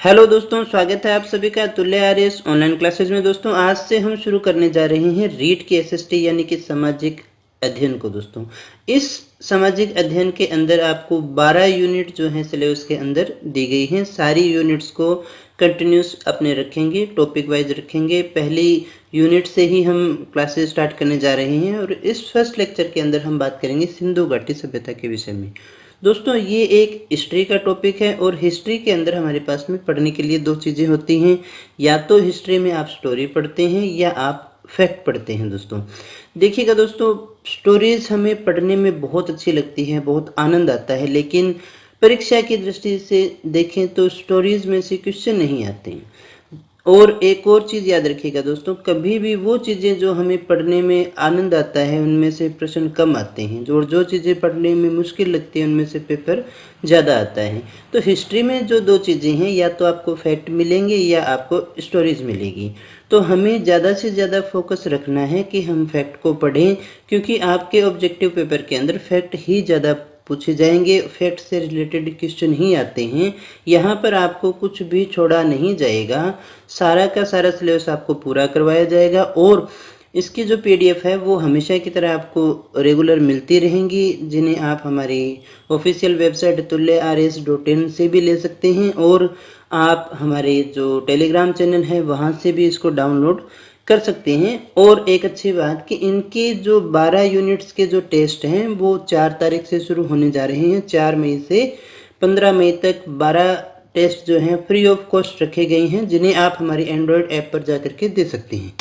Hello दोस्तों, स्वागत है आप सभी का तुल्य आर्यस ऑनलाइन क्लासेज में। दोस्तों आज से हम शुरू करने जा रहे हैं रीट की एसएसटी यानी कि सामाजिक अध्ययन को। दोस्तों इस सामाजिक अध्ययन के अंदर आपको 12 यूनिट जो हैं सिलेबस के अंदर दी गई हैं। सारी यूनिट्स को कंटिन्यूस अपने रखेंगे, टॉपिक वाइज रखेंगे। पहली यूनिट से ही हम क्लासेस स्टार्ट करने जा रहे हैं और इस फर्स्ट लेक्चर के अंदर हम बात करेंगे सिंधु घाटी सभ्यता के विषय में। दोस्तों ये एक हिस्ट्री का टॉपिक है और हिस्ट्री के अंदर हमारे पास में पढ़ने के लिए दो चीज़ें होती हैं। या तो हिस्ट्री में आप स्टोरी पढ़ते हैं या आप फैक्ट पढ़ते हैं। दोस्तों देखिएगा दोस्तों, स्टोरीज हमें पढ़ने में बहुत अच्छी लगती है, बहुत आनंद आता है, लेकिन परीक्षा की दृष्टि से देखें तो स्टोरीज में से क्वेश्चन नहीं आते हैं। और एक और चीज़ याद रखिएगा दोस्तों, कभी भी वो चीज़ें जो हमें पढ़ने में आनंद आता है उनमें से प्रश्न कम आते हैं, जो चीज़ें पढ़ने में मुश्किल लगती है उनमें से पेपर ज़्यादा आता है। तो हिस्ट्री में जो दो चीज़ें हैं, या तो आपको फैक्ट मिलेंगे या आपको स्टोरीज मिलेगी। तो हमें ज़्यादा से ज़्यादा फोकस रखना है कि हम फैक्ट को पढ़ें, क्योंकि आपके ऑब्जेक्टिव पेपर के अंदर फैक्ट ही ज़्यादा पूछे जाएंगे, फैक्ट से रिलेटेड क्वेश्चन ही आते हैं। यहाँ पर आपको कुछ भी छोड़ा नहीं जाएगा, सारा का सारा सिलेबस आपको पूरा करवाया जाएगा। और इसकी जो पीडीएफ है वो हमेशा की तरह आपको रेगुलर मिलती रहेंगी, जिन्हें आप हमारी ऑफिशियल वेबसाइट tulyars.in से भी ले सकते हैं और आप हमारे जो टेलीग्राम चैनल है वहाँ से भी इसको डाउनलोड कर सकते हैं। और एक अच्छी बात कि इनके जो 12 यूनिट्स के जो टेस्ट हैं वो 4 तारीख से शुरू होने जा रहे हैं। 4 मई से 15 मई तक 12 टेस्ट जो हैं फ्री ऑफ कॉस्ट रखे गए हैं, जिन्हें आप हमारी एंड्रॉयड ऐप पर जा करके दे सकते हैं।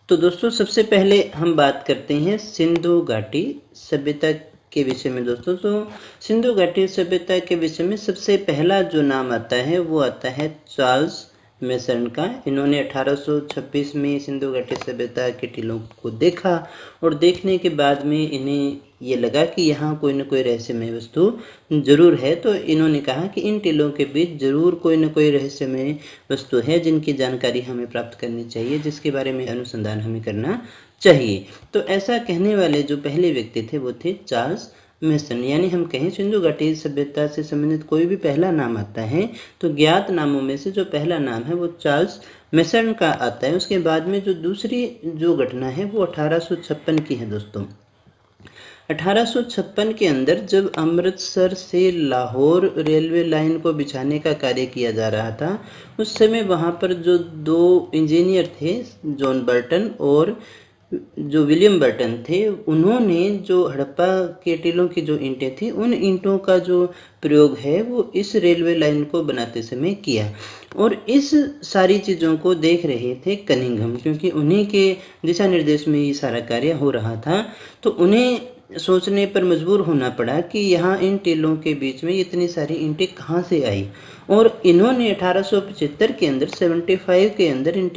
तो दोस्तों सबसे पहले हम बात करते हैं सिंधु घाटी सभ्यता के विषय में। दोस्तों तो सिंधु घाटी सभ्यता के विषय में सबसे पहला जो नाम आता है वो आता है चार्ल्स मेसन का। इन्होंने 1826 में सिंधु घाटी सभ्यता के टीलों को देखा और देखने के बाद में इन्हें ये लगा कि यहाँ कोई न कोई रहस्यमय वस्तु जरूर है। तो इन्होंने कहा कि इन टीलों के बीच जरूर कोई न कोई रहस्यमय वस्तु है जिनकी जानकारी हमें प्राप्त करनी चाहिए, जिसके बारे में अनुसंधान हमें करना चाहिए। तो ऐसा कहने वाले जो पहले व्यक्ति थे वो थे चार्ल्स मेसन। यानी हम कहें सिंधु घाटी सभ्यता से संबंधित कोई भी पहला नाम आता है तो ज्ञात नामों में से जो पहला नाम है वो चार्ल्स मेसन का आता है। उसके बाद में जो दूसरी जो घटना है वो 1856 की है। दोस्तों 1856 के अंदर जब अमृतसर से लाहौर रेलवे लाइन को बिछाने का कार्य किया जा रहा था, उस समय वहाँ पर जो दो इंजीनियर थे, जॉन बर्टन और जो विलियम बर्टन थे, उन्होंने जो हड़प्पा के टीलों की जो ईंटें थी उन ईंटों का जो प्रयोग है वो इस रेलवे लाइन को बनाते समय किया। और इस सारी चीज़ों को देख रहे थे कनिंघम, क्योंकि उन्हीं के दिशा निर्देश में ये सारा कार्य हो रहा था। तो उन्हें सोचने पर मजबूर होना पड़ा कि यहाँ इन टीलों के बीच में इतनी सारी ईंटें कहाँ से आई। और इन्होंने 1875 के अंदर 75 के अंदर इन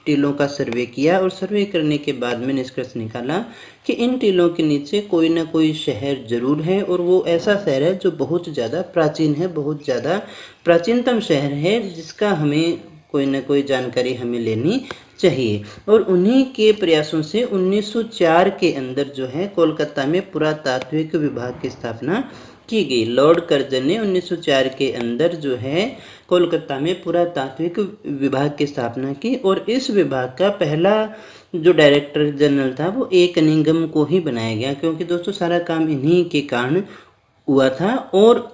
टीलों का सर्वे किया और सर्वे करने के बाद में निष्कर्ष निकाला कि इन टीलों के नीचे कोई ना कोई शहर जरूर है, और वो ऐसा शहर है जो बहुत ज़्यादा प्राचीन है, बहुत ज़्यादा प्राचीनतम शहर है, जिसका हमें कोई ना कोई जानकारी हमें लेनी चाहिए। और उन्हीं के प्रयासों से 1904 के अंदर जो है कोलकाता में पुरातात्विक विभाग की स्थापना की गई। लॉर्ड कर्जन ने 1904 के अंदर जो है कोलकाता में पुरातात्विक विभाग की स्थापना की और इस विभाग का पहला जो डायरेक्टर जनरल था वो ए कनिंघम को ही बनाया गया, क्योंकि दोस्तों सारा काम इन्हीं के कारण हुआ था। और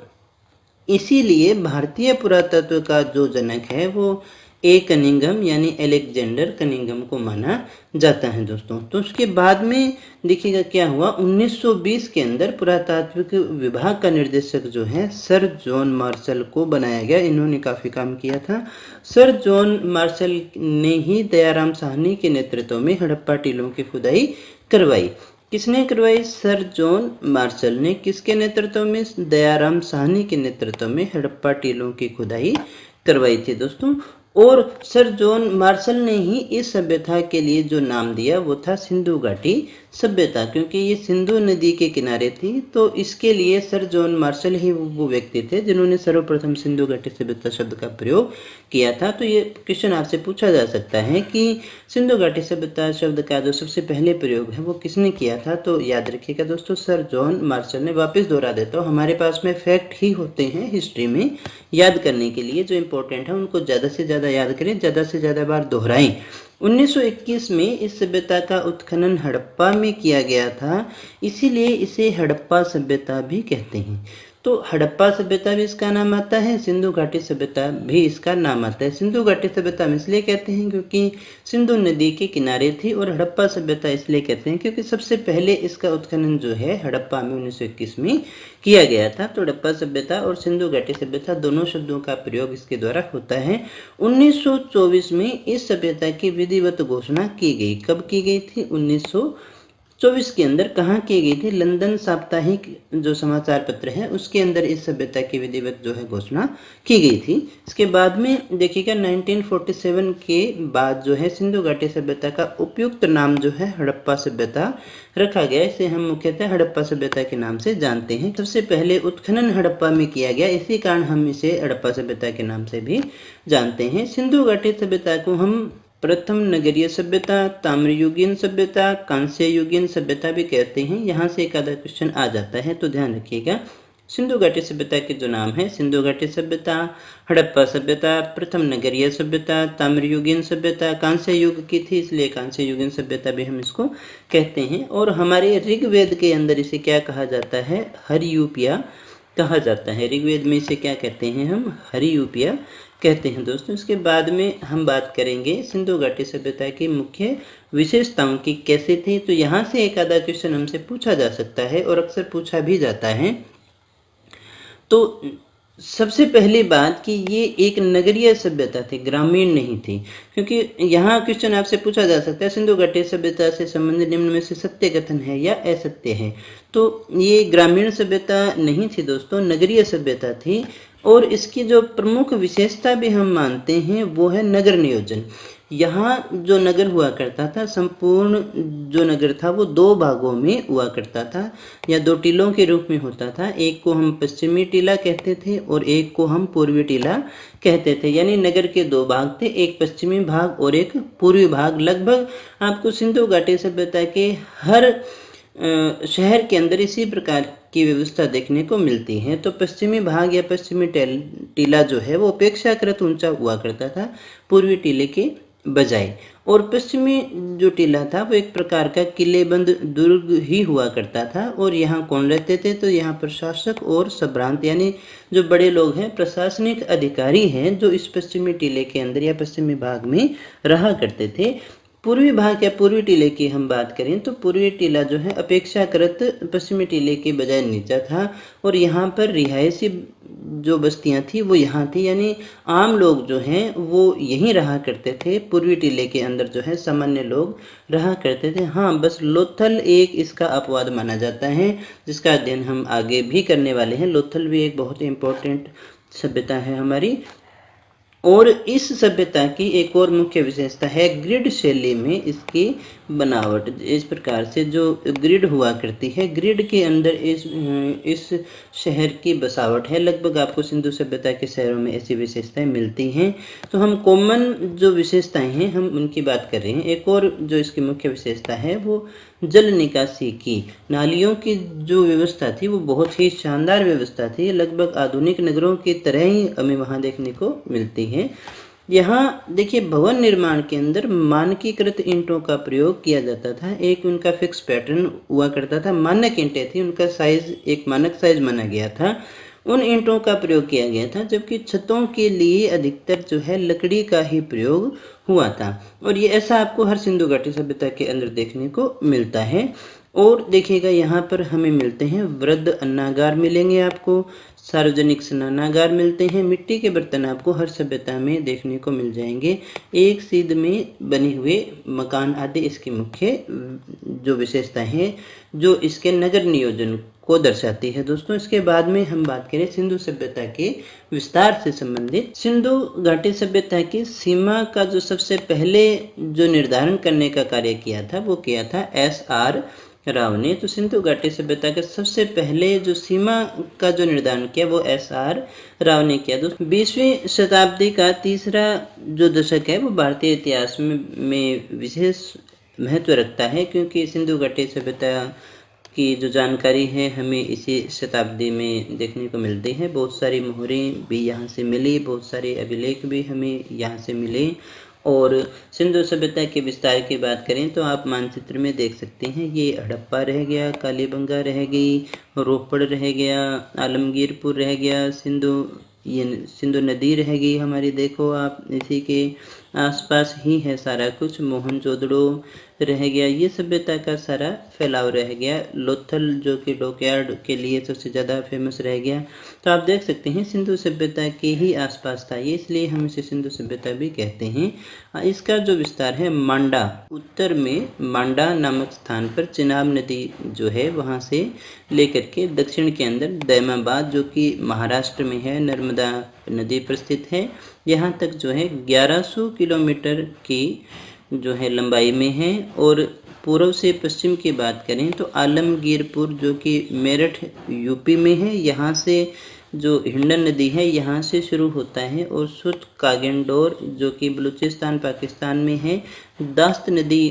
इसीलिए भारतीय पुरातत्व का जो जनक है वो ए कनिंघम यानी एलेक्जेंडर कनिंघम को माना जाता है। दोस्तों तो उसके बाद में देखिएगा क्या हुआ, 1920 के अंदर पुरातात्विक विभाग का निर्देशक जो है सर जॉन मार्शल को बनाया गया। इन्होंने काफ़ी काम किया था। सर जॉन मार्शल ने ही दयाराम साहनी के नेतृत्व में हड़प्पा टीलों की खुदाई करवाई। किसने करवाई? सर जॉन मार्शल ने। किसके नेतृत्व में? दयाराम साहनी के नेतृत्व में हड़प्पा टीलों की खुदाई करवाई थी। दोस्तों और सर जॉन मार्शल ने ही इस सभ्यता के लिए जो नाम दिया वो था सिंधु घाटी सभ्यता, क्योंकि ये सिंधु नदी के किनारे थी, तो इसके लिए सर जॉन मार्शल ही वो व्यक्ति थे जिन्होंने सर्वप्रथम सिंधु घाटी सभ्यता शब्द का प्रयोग किया था। तो ये क्वेश्चन आपसे पूछा जा सकता है कि सिंधु घाटी सभ्यता शब्द का जो सबसे पहले प्रयोग है वो किसने किया था। तो याद रखिएगा दोस्तों, सर जॉन मार्शल ने। वापस दोहरा देता हूँ, हमारे पास में फैक्ट ही होते हैं हिस्ट्री में याद करने के लिए, जो इम्पोर्टेंट है उनको ज़्यादा से ज़्यादा याद करें, ज़्यादा से ज़्यादा बार दोहराएं। 1921 में इस सभ्यता का उत्खनन हड़प्पा में किया गया था, इसीलिए इसे हड़प्पा सभ्यता भी कहते हैं। तो हड़प्पा सभ्यता भी इसका नाम आता है, सिंधु घाटी सभ्यता भी इसका नाम आता है। सिंधु घाटी सभ्यता हम इसलिए कहते हैं क्योंकि सिंधु नदी के किनारे थी, और हड़प्पा सभ्यता इसलिए कहते हैं क्योंकि सबसे पहले इसका उत्खनन जो है हड़प्पा में 1921 में किया गया था। तो हड़प्पा सभ्यता और सिंधु घाटी सभ्यता दोनों शब्दों का प्रयोग इसके द्वारा होता है। 1924 में इस सभ्यता की विधिवत घोषणा की गई। कब की गई थी? 1924 के अंदर। कहाँ की गई थी? लंदन साप्ताहिक जो समाचार पत्र है उसके अंदर इस सभ्यता की विधिवत जो है घोषणा की गई थी। इसके बाद में देखिएगा 1947 के बाद जो है सिंधु घाटी सभ्यता का उपयुक्त नाम जो है हड़प्पा सभ्यता रखा गया। इसे हम मुख्यतः हड़प्पा सभ्यता के नाम से जानते हैं। सबसे पहले उत्खनन हड़प्पा में किया गया, इसी कारण हम इसे हड़प्पा सभ्यता के नाम से भी जानते हैं। सिंधु घाटी सभ्यता को हम प्रथम नगरीय सभ्यता, ताम्रयुगीन सभ्यता, कांस्य युगीन सभ्यता भी कहते हैं। यहाँ से एक आधा क्वेश्चन आ जाता है, तो ध्यान रखिएगा। सिंधु घाटी सभ्यता के जो नाम है, सिंधु घाटी सभ्यता, हड़प्पा सभ्यता, प्रथम नगरीय सभ्यता, ताम्रयुगीन सभ्यता, कांस्य युग की थी इसलिए कांस्य युगीन सभ्यता भी हम इसको कहते हैं। और हमारे ऋग्वेद के अंदर इसे क्या कहा जाता है? हरियूपिया कहा जाता है। ऋग्वेद में इसे क्या कहते हैं? हम हरियूपिया कहते हैं दोस्तों। इसके बाद में हम बात करेंगे सिंधु घाटी सभ्यता की मुख्य विशेषताओं की कैसे थी। तो यहाँ से एक आधा क्वेश्चन हमसे पूछा जा सकता है और अक्सर पूछा भी जाता है। तो सबसे पहली बात कि ये एक नगरीय सभ्यता थी, ग्रामीण नहीं थी। क्योंकि यहाँ क्वेश्चन आपसे पूछा जा सकता है सिंधु घाटी सभ्यता से संबंधित निम्न में से सत्य कथन है या असत्य है। तो ये ग्रामीण सभ्यता नहीं थी दोस्तों, नगरीय सभ्यता थी। और इसकी जो प्रमुख विशेषता भी हम मानते हैं वो है नगर नियोजन। यहाँ जो नगर हुआ करता था, संपूर्ण जो नगर था वो दो भागों में हुआ करता था या दो टीलों के रूप में होता था। एक को हम पश्चिमी टीला कहते थे और एक को हम पूर्वी टीला कहते थे। यानी नगर के दो भाग थे, एक पश्चिमी भाग और एक पूर्वी भाग। लगभग आपको सिंधु घाटी सभ्यता के हर शहर के अंदर इसी प्रकार की व्यवस्था देखने को मिलती है। तो पश्चिमी भाग या पश्चिमी टीला जो है वो अपेक्षाकृत ऊंचा हुआ करता था पूर्वी टीले के बजाय। और पश्चिमी जो टीला था वो एक प्रकार का किलेबंद दुर्ग ही हुआ करता था। और यहाँ कौन रहते थे? तो यहाँ प्रशासक और सभ्रांत यानी जो बड़े लोग हैं, प्रशासनिक अधिकारी हैं, जो इस पश्चिमी टीले के अंदर या पश्चिमी भाग में रहा करते थे। पूर्वी भाग या पूर्वी टीले की हम बात करें तो पूर्वी टीला जो है अपेक्षाकृत पश्चिमी टीले के बजाय नीचा था। और यहाँ पर रिहायशी जो बस्तियाँ थी वो यहाँ थी, यानी आम लोग जो हैं वो यहीं रहा करते थे। पूर्वी टीले के अंदर जो है सामान्य लोग रहा करते थे। हाँ, बस लोथल एक इसका अपवाद माना जाता है, जिसका अध्ययन हम आगे भी करने वाले हैं। लोथल भी एक बहुत इंपॉर्टेंट सभ्यता है हमारी। और इस सभ्यता की एक और मुख्य विशेषता है ग्रिड शैली में इसकी बनावट। इस प्रकार से जो ग्रिड हुआ करती है, ग्रिड के अंदर इस शहर की बसावट है। लगभग आपको सिंधु सभ्यता के शहरों में ऐसी विशेषताएं मिलती हैं। तो हम कॉमन जो विशेषताएं हैं हम उनकी बात कर रहे हैं। एक और जो इसकी मुख्य विशेषता है वो जल निकासी की, नालियों की जो व्यवस्था थी वो बहुत ही शानदार व्यवस्था थी। लगभग आधुनिक नगरों की तरह ही हमें वहाँ देखने को मिलती है। यहाँ देखिए, भवन निर्माण के अंदर मानकीकृत ईंटों का प्रयोग किया जाता था। एक उनका फिक्स पैटर्न हुआ करता था, मानक ईंटें थी, उनका साइज एक मानक साइज माना गया था, उन ईंटों का प्रयोग किया गया था। जबकि छतों के लिए अधिकतर जो है लकड़ी का ही प्रयोग हुआ था। और ये ऐसा आपको हर सिंधु घाटी सभ्यता के अंदर देखने को मिलता है। और देखिएगा यहाँ पर हमें मिलते हैं वृद्ध अन्नागार मिलेंगे, आपको सार्वजनिक स्नानागार मिलते हैं, मिट्टी के बर्तन आपको हर सभ्यता में देखने को मिल जाएंगे, एक सीध में बने हुए मकान आदि इसकी मुख्य जो विशेषता है जो इसके नगर नियोजन को दर्शाती है दोस्तों। इसके बाद में हम बात करें सिंधु सभ्यता के विस्तार से संबंधित। सिंधु घाटी सभ्यता की सीमा का जो सबसे पहले जो निर्धारण करने का कार्य किया था वो किया था S.R. राव ने। तो सिंधु घाटी सभ्यता के सबसे पहले जो सीमा का जो निर्धारण किया वो S.R. राव ने किया। दोस्तों 20वीं शताब्दी का तीसरा जो दशक है वो भारतीय इतिहास में विशेष महत्व रखता है, क्योंकि सिंधु घाटी सभ्यता की जो जानकारी है हमें इसी शताब्दी में देखने को मिलती है। बहुत सारी मोहरें भी यहाँ से मिली, बहुत सारे अभिलेख भी हमें यहाँ से मिले। और सिंधु सभ्यता के विस्तार की बात करें तो आप मानचित्र में देख सकते हैं, ये हड़प्पा रह गया, कालीबंगा रह गई, रोपड़ रह गया, आलमगीरपुर रह गया, सिंधु नदी रह गई हमारी। देखो आप इसी के आसपास ही है सारा कुछ। मोहनजोदड़ो रह गया, ये सभ्यता का सारा फैलाव रह गया। लोथल जो कि डॉकयार्ड के लिए सबसे ज़्यादा फेमस रह गया। तो आप देख सकते हैं सिंधु सभ्यता के ही आसपास था ये, इसलिए हम इसे सिंधु सभ्यता भी कहते हैं। इसका जो विस्तार है मांडा, उत्तर में मांडा नामक स्थान पर चिनाब नदी जो है वहाँ से लेकर के दक्षिण के अंदर दैमाबाद जो कि महाराष्ट्र में है, नर्मदा नदी पर स्थित है, यहाँ तक जो है 1100 किलोमीटर की जो है लंबाई में है। और पूर्व से पश्चिम की बात करें तो आलमगीरपुर जो कि मेरठ यूपी में है, यहाँ से जो हिंडन नदी है यहाँ से शुरू होता है, और सुत कागेंडोर जो कि बलूचिस्तान पाकिस्तान में है, दास्त नदी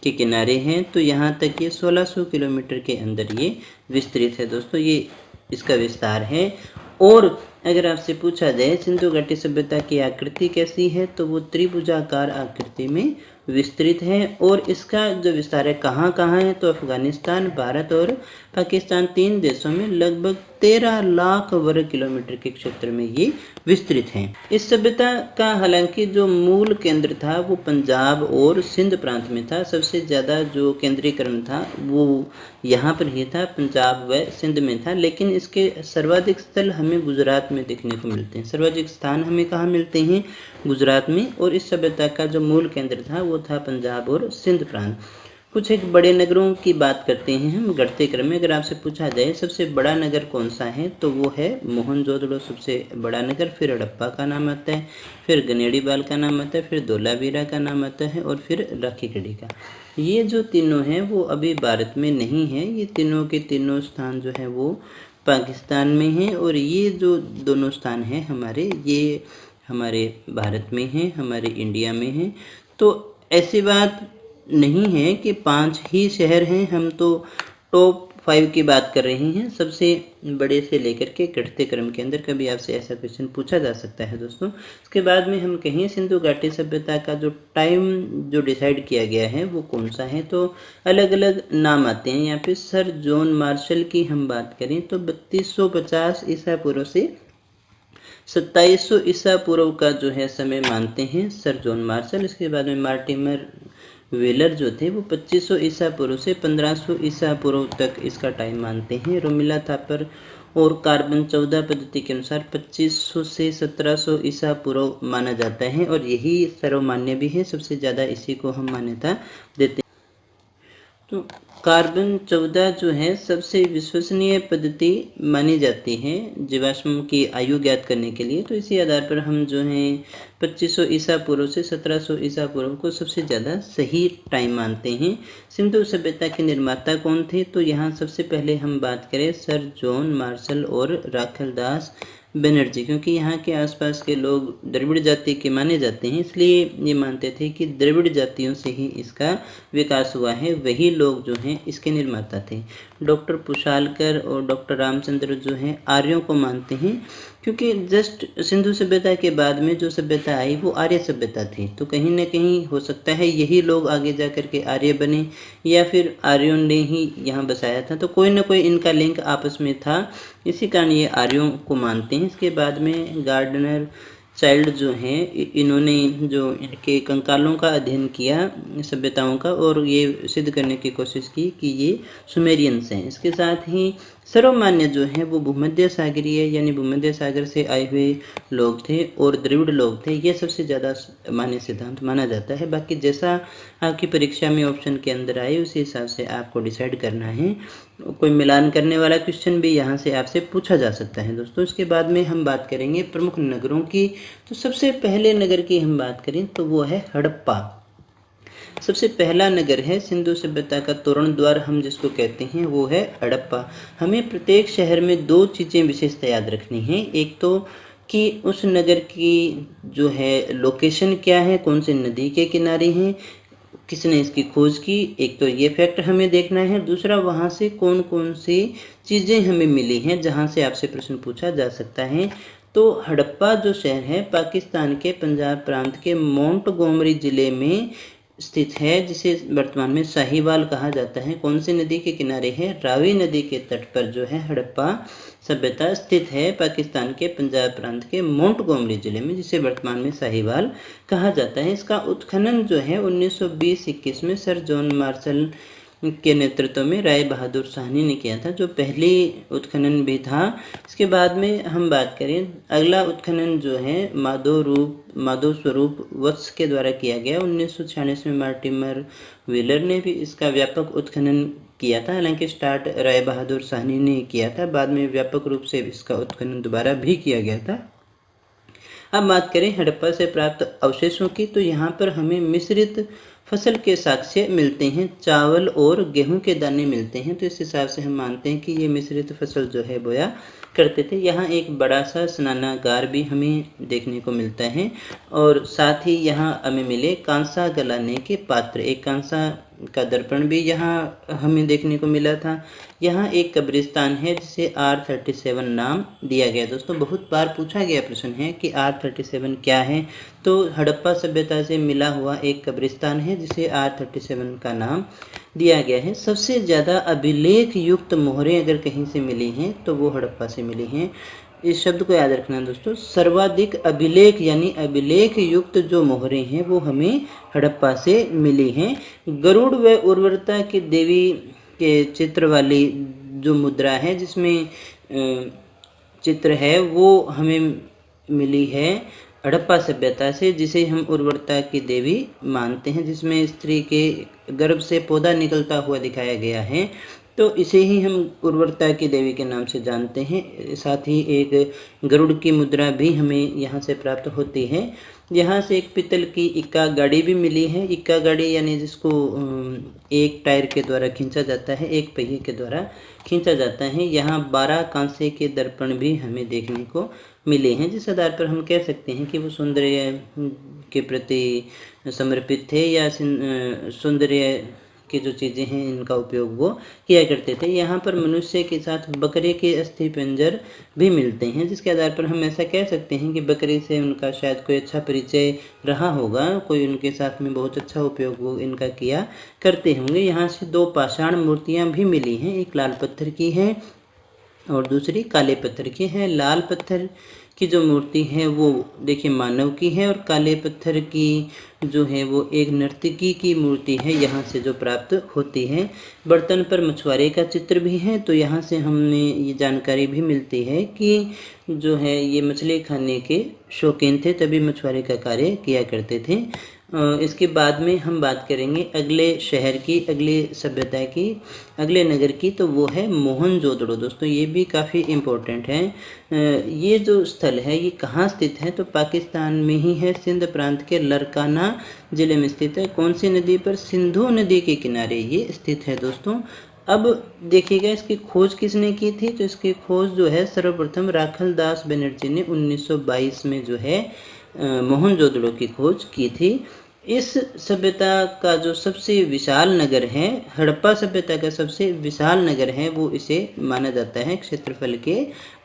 के किनारे हैं। तो यहाँ तक ये 1600 किलोमीटर के अंदर ये विस्तृत है। दोस्तों ये इसका विस्तार है। और अगर आपसे पूछा जाए सिंधु घाटी सभ्यता की आकृति कैसी है, तो वो त्रिभुजाकार आकृति में विस्तृत है। और इसका जो विस्तार है कहाँ कहाँ है, तो अफगानिस्तान, भारत और पाकिस्तान, 3 देशों में लगभग 13 लाख वर्ग किलोमीटर के क्षेत्र में ये विस्तृत है। इस सभ्यता का हालांकि जो मूल केंद्र था वो पंजाब और सिंध प्रांत में था। सबसे ज़्यादा जो केंद्रीकरण था वो यहाँ पर ही था, पंजाब व सिंध में था। लेकिन इसके सर्वाधिक स्थल हमें गुजरात में देखने को मिलते हैं। सर्वाधिक स्थान हमें कहाँ मिलते हैं, गुजरात में। और इस सभ्यता का जो मूल केंद्र था वो था पंजाब और सिंध प्रांत। कुछ एक बड़े नगरों की बात करते हैं हम घटते क्रम में। अगर आपसे पूछा जाए सबसे बड़ा नगर कौन सा है, तो वो है मोहनजोदड़ो सबसे बड़ा नगर, फिर हड़प्पा का नाम आता है, फिर गनेड़ीबाल का नाम आता है, फिर धोलावीरा का नाम आता है, और फिर राखीगढ़ी का। ये जो तीनों हैं वो अभी भारत में नहीं है। ये तीनों के तीनों स्थान जो है वो पाकिस्तान में हैं, और ये जो दोनों स्थान हैं हमारे, ये हमारे भारत में हैं, हमारे इंडिया में हैं। तो ऐसी बात नहीं है कि 5 ही शहर हैं, हम तो टॉप 5 की बात कर रहे हैं, सबसे बड़े से लेकर के घटते क्रम के अंदर। कभी आपसे ऐसा क्वेश्चन पूछा जा सकता है दोस्तों। इसके बाद में हम कहें सिंधु घाटी सभ्यता का जो टाइम जो डिसाइड किया गया है वो कौन सा है, तो अलग अलग नाम आते हैं यहाँ पे। सर जॉन मार्शल की हम बात करें तो 3250 ईसा पूर्व से 2700 ईसा पूर्व का जो है समय मानते हैं सर जॉन मार्शल। इसके बाद में मार्टिमर वेलर जो थे वो 2500 ईसा पूर्व से 1500 ईसा पूर्व तक इसका टाइम मानते हैं। रोमिला थापर और कार्बन 14 पद्धति के अनुसार 2500 से 1700 ईसा पूर्व माना जाता है, और यही सर्वमान्य भी है, सबसे ज़्यादा इसी को हम मान्यता देते हैं। तो कार्बन 14 जो है सबसे विश्वसनीय पद्धति मानी जाती है जीवाश्म की आयु ज्ञात करने के लिए। तो इसी आधार पर हम जो है 2500 ईसा पूर्व से 1700 ईसा पूर्व को सबसे ज़्यादा सही टाइम मानते हैं। सिंधु सभ्यता के निर्माता कौन थे, तो यहाँ सबसे पहले हम बात करें सर जॉन मार्शल और राखलदास बनर्जी, क्योंकि यहाँ के आसपास के लोग द्रविड़ जाति के माने जाते हैं, इसलिए ये मानते थे कि द्रविड़ जातियों से ही इसका विकास हुआ है। वही लोग जो हैं इसके निर्माता थे। डॉक्टर पुशालकर और डॉक्टर रामचंद्र जो हैं आर्यों को मानते हैं, क्योंकि जस्ट सिंधु सभ्यता के बाद में जो सभ्यता आई वो आर्य सभ्यता थी। तो कहीं ना कहीं हो सकता है यही लोग आगे जा कर के आर्य बने, या फिर आर्यों ने ही यहाँ बसाया था। तो कोई ना कोई इनका लिंक आपस में था, इसी कारण ये आर्यों को मानते हैं। इसके बाद में गार्डनर चाइल्ड जो हैं इन्होंने जो इनके कंकालों का अध्ययन किया सभ्यताओं का, और ये सिद्ध करने की कोशिश की कि ये सुमेरियंस हैं। इसके साथ ही सर्वमान्य जो है वो भूमध्य सागरीय यानी भूमध्य सागर से आए हुए लोग थे और द्रविड़ लोग थे, ये सबसे ज़्यादा मान्य सिद्धांत माना जाता है। बाकी जैसा आपकी परीक्षा में ऑप्शन के अंदर आए उसी हिसाब से आपको डिसाइड करना है। कोई मिलान करने वाला क्वेश्चन भी यहाँ से आपसे पूछा जा सकता है दोस्तों। इसके बाद में हम बात करेंगे प्रमुख नगरों की। तो सबसे पहले नगर की हम बात करें तो वो है हड़प्पा। सबसे पहला नगर है सिंधु सभ्यता का तोरण द्वार हम जिसको कहते हैं वो है हड़प्पा। हमें प्रत्येक शहर में दो चीज़ें विशेषता याद रखनी है। एक तो कि उस नगर की जो है लोकेशन क्या है, कौन से नदी के किनारे हैं, किसने इसकी खोज की, एक तो ये फैक्ट हमें देखना है। दूसरा वहाँ से कौन कौन सी चीज़ें हमें मिली हैं जहाँ से आपसे प्रश्न पूछा जा सकता है। तो हड़प्पा जो शहर है पाकिस्तान के पंजाब प्रांत के मोंटगोमरी ज़िले में स्थित है, जिसे वर्तमान में साहिवाल कहा जाता है। कौन सी नदी के किनारे है? रावी नदी के तट पर जो है हड़प्पा सभ्यता स्थित है पाकिस्तान के पंजाब प्रांत के मोंटगोमरी जिले में, जिसे वर्तमान में साहिवाल कहा जाता है। इसका उत्खनन जो है 1920-21 में सर जॉन मार्शल के नेतृत्व में राय बहादुर साहनी ने किया था, जो पहली उत्खनन भी था। इसके बाद में हम बात करें अगला उत्खनन जो है माधव स्वरूप वत्स के द्वारा किया गया 1946 में। मार्टिमर व्हीलर ने भी इसका व्यापक उत्खनन किया था। हालांकि स्टार्ट राय बहादुर साहनी ने किया था, बाद में व्यापक रूप से इसका उत्खनन दोबारा भी किया गया था। अब बात करें हड़प्पा से प्राप्त अवशेषों की, तो यहाँ पर हमें मिश्रित फसल के साक्ष्य मिलते हैं, चावल और गेहूं के दाने मिलते हैं। तो इस हिसाब से हम मानते हैं कि ये मिश्रित फसल जो है बोया करते थे। यहाँ एक बड़ा सा स्नानागार भी हमें देखने को मिलता है और साथ ही यहाँ हमें मिले कांसा गलाने के पात्र, एक कांसा का दर्पण भी यहाँ हमें देखने को मिला था। यहाँ एक कब्रिस्तान है जिसे R37 नाम दिया गया। दोस्तों बहुत बार पूछा गया प्रश्न है कि R37 क्या है, तो हड़प्पा सभ्यता से मिला हुआ एक कब्रिस्तान है जिसे R37 का नाम दिया गया है। सबसे ज़्यादा अभिलेख युक्त मोहरें अगर कहीं से मिली हैं तो वो हड़प्पा से मिली हैं। इस शब्द को याद रखना दोस्तों, सर्वाधिक अभिलेख यानी अभिलेख युक्त जो मोहरें हैं वो हमें हड़प्पा से मिली हैं। गरुड़ व उर्वरता की देवी के चित्र वाली जो मुद्रा है जिसमें चित्र है वो हमें मिली है हड़प्पा सभ्यता से, जिसे हम उर्वरता की देवी मानते हैं, जिसमें स्त्री के गर्भ से पौधा निकलता हुआ दिखाया गया है। तो इसे ही हम उर्वरता की देवी के नाम से जानते हैं। साथ ही एक गरुड़ की मुद्रा भी हमें यहाँ से प्राप्त होती है। यहाँ से एक पित्तल की इक्का गाड़ी भी मिली है। इक्का गाड़ी यानी जिसको एक टायर के द्वारा खींचा जाता है, एक पहिए के द्वारा खींचा जाता है। यहाँ 12 कांसे के दर्पण भी हमें देखने को मिले हैं, जिस आधार पर हम कह सकते हैं कि वो सौंदर्य के प्रति समर्पित थे या सौंदर्य की जो चीज़ें हैं इनका उपयोग वो किया करते थे। यहाँ पर मनुष्य के साथ बकरे के अस्थि पंजर भी मिलते हैं, जिसके आधार पर हम ऐसा कह सकते हैं कि बकरी से उनका शायद कोई अच्छा परिचय रहा होगा, कोई उनके साथ में बहुत अच्छा उपयोग वो इनका किया करते होंगे। यहाँ से 2 पाषाण मूर्तियाँ भी मिली हैं, एक लाल पत्थर की है और दूसरी काले पत्थर की है। लाल पत्थर की जो मूर्ति है वो देखिए मानव की है और काले पत्थर की जो है वो एक नर्तकी की मूर्ति है, यहाँ से जो प्राप्त होती है। बर्तन पर मछुआरे का चित्र भी है, तो यहाँ से हमें ये जानकारी भी मिलती है कि जो है ये मछली खाने के शौकीन थे, तभी मछुआरे का कार्य किया करते थे। इसके बाद में हम बात करेंगे अगले शहर की, अगले सभ्यता की, अगले नगर की, तो वो है मोहनजोदड़ो। दोस्तों ये भी काफ़ी इम्पोर्टेंट है। ये जो स्थल है ये कहाँ स्थित है, तो पाकिस्तान में ही है, सिंध प्रांत के लरकाना ज़िले में स्थित है। कौन सी नदी पर? सिंधु नदी के किनारे ये स्थित है दोस्तों। अब देखिएगा इसकी खोज किसने की थी, तो इसकी खोज जो है सर्वप्रथम राखल दास बनर्जी ने 1922 में जो है मोहनजोदड़ो की खोज की थी। इस सभ्यता का जो सबसे विशाल नगर है, हड़प्पा सभ्यता का सबसे विशाल नगर है, वो इसे माना जाता है क्षेत्रफल के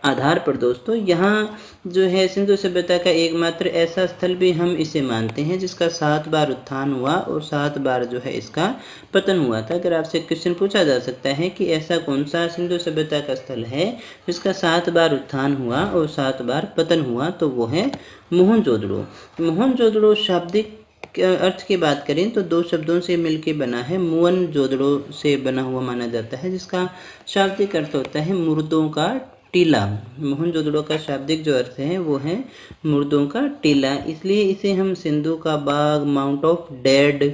आधार पर। दोस्तों यहाँ जो है सिंधु सभ्यता का एकमात्र ऐसा स्थल भी हम इसे मानते हैं जिसका 7 बार उत्थान हुआ और 7 बार जो है इसका पतन हुआ था। अगर आपसे क्वेश्चन पूछा जा सकता है कि ऐसा कौन सा सिंधु सभ्यता का स्थल है जिसका 7 बार उत्थान हुआ और 7 बार पतन हुआ, तो वो है मोहनजोदड़ो। मोहनजोदड़ो शाब्दिक अर्थ की बात करें तो दो शब्दों से मिलकर बना है, मुअन जोदड़ो से बना हुआ माना जाता है, जिसका शाब्दिक अर्थ होता है मुर्दों का टीला। मोहनजोदड़ो का शाब्दिक जो अर्थ है वो है मुर्दों का टीला, इसलिए इसे हम सिंधु का बाग, माउंट ऑफ डेड,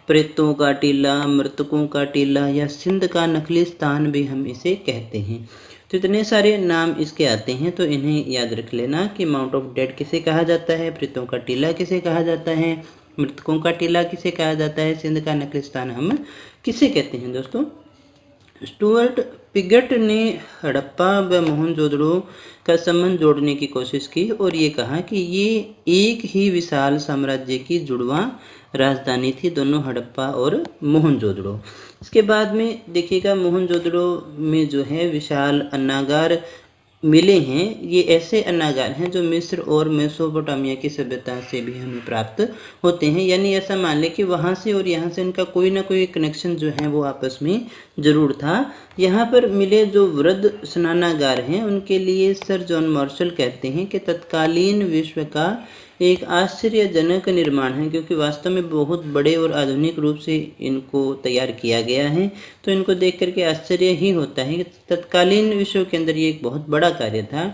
प्रेतों का टीला, मृतकों का टीला या सिंध का नकली स्थान भी हम इसे कहते हैं। तो इतने सारे नाम इसके आते हैं, तो इन्हें याद रख लेना कि माउंट ऑफ डेड किसे कहा जाता है, प्रेतों का टीला किसे कहा जाता है, मृतकों का टीला किसे कहा जाता है, सिंध का नकली स्थान हम किसे कहते हैं। दोस्तों, स्टुअर्ट पिगट ने हड़प्पा व मोहनजोदड़ो का संबंध जोड़ने की कोशिश की और ये कहा कि ये एक ही विशाल साम्राज्य की जुड़वां राजधानी थी, दोनों हड़प्पा और मोहनजोदड़ो। इसके बाद में देखिएगा, मोहनजोदड़ो में जो है विशाल अन्नागार मिले हैं। ये ऐसे अन्नागार हैं जो मिस्र और मेसोपोटामिया की सभ्यता से भी हमें प्राप्त होते हैं, यानी ऐसा मान लें कि वहाँ से और यहाँ से इनका कोई ना कोई कनेक्शन जो है वो आपस में ज़रूर था। यहाँ पर मिले जो वृद्ध स्नानागार हैं उनके लिए सर जॉन मार्शल कहते हैं कि तत्कालीन विश्व का एक आश्चर्यजनक निर्माण है, क्योंकि वास्तव में बहुत बड़े और आधुनिक रूप से इनको तैयार किया गया है। तो इनको देख करके आश्चर्य ही होता है कि तत्कालीन विश्व के अंदर ये एक बहुत बड़ा कार्य था।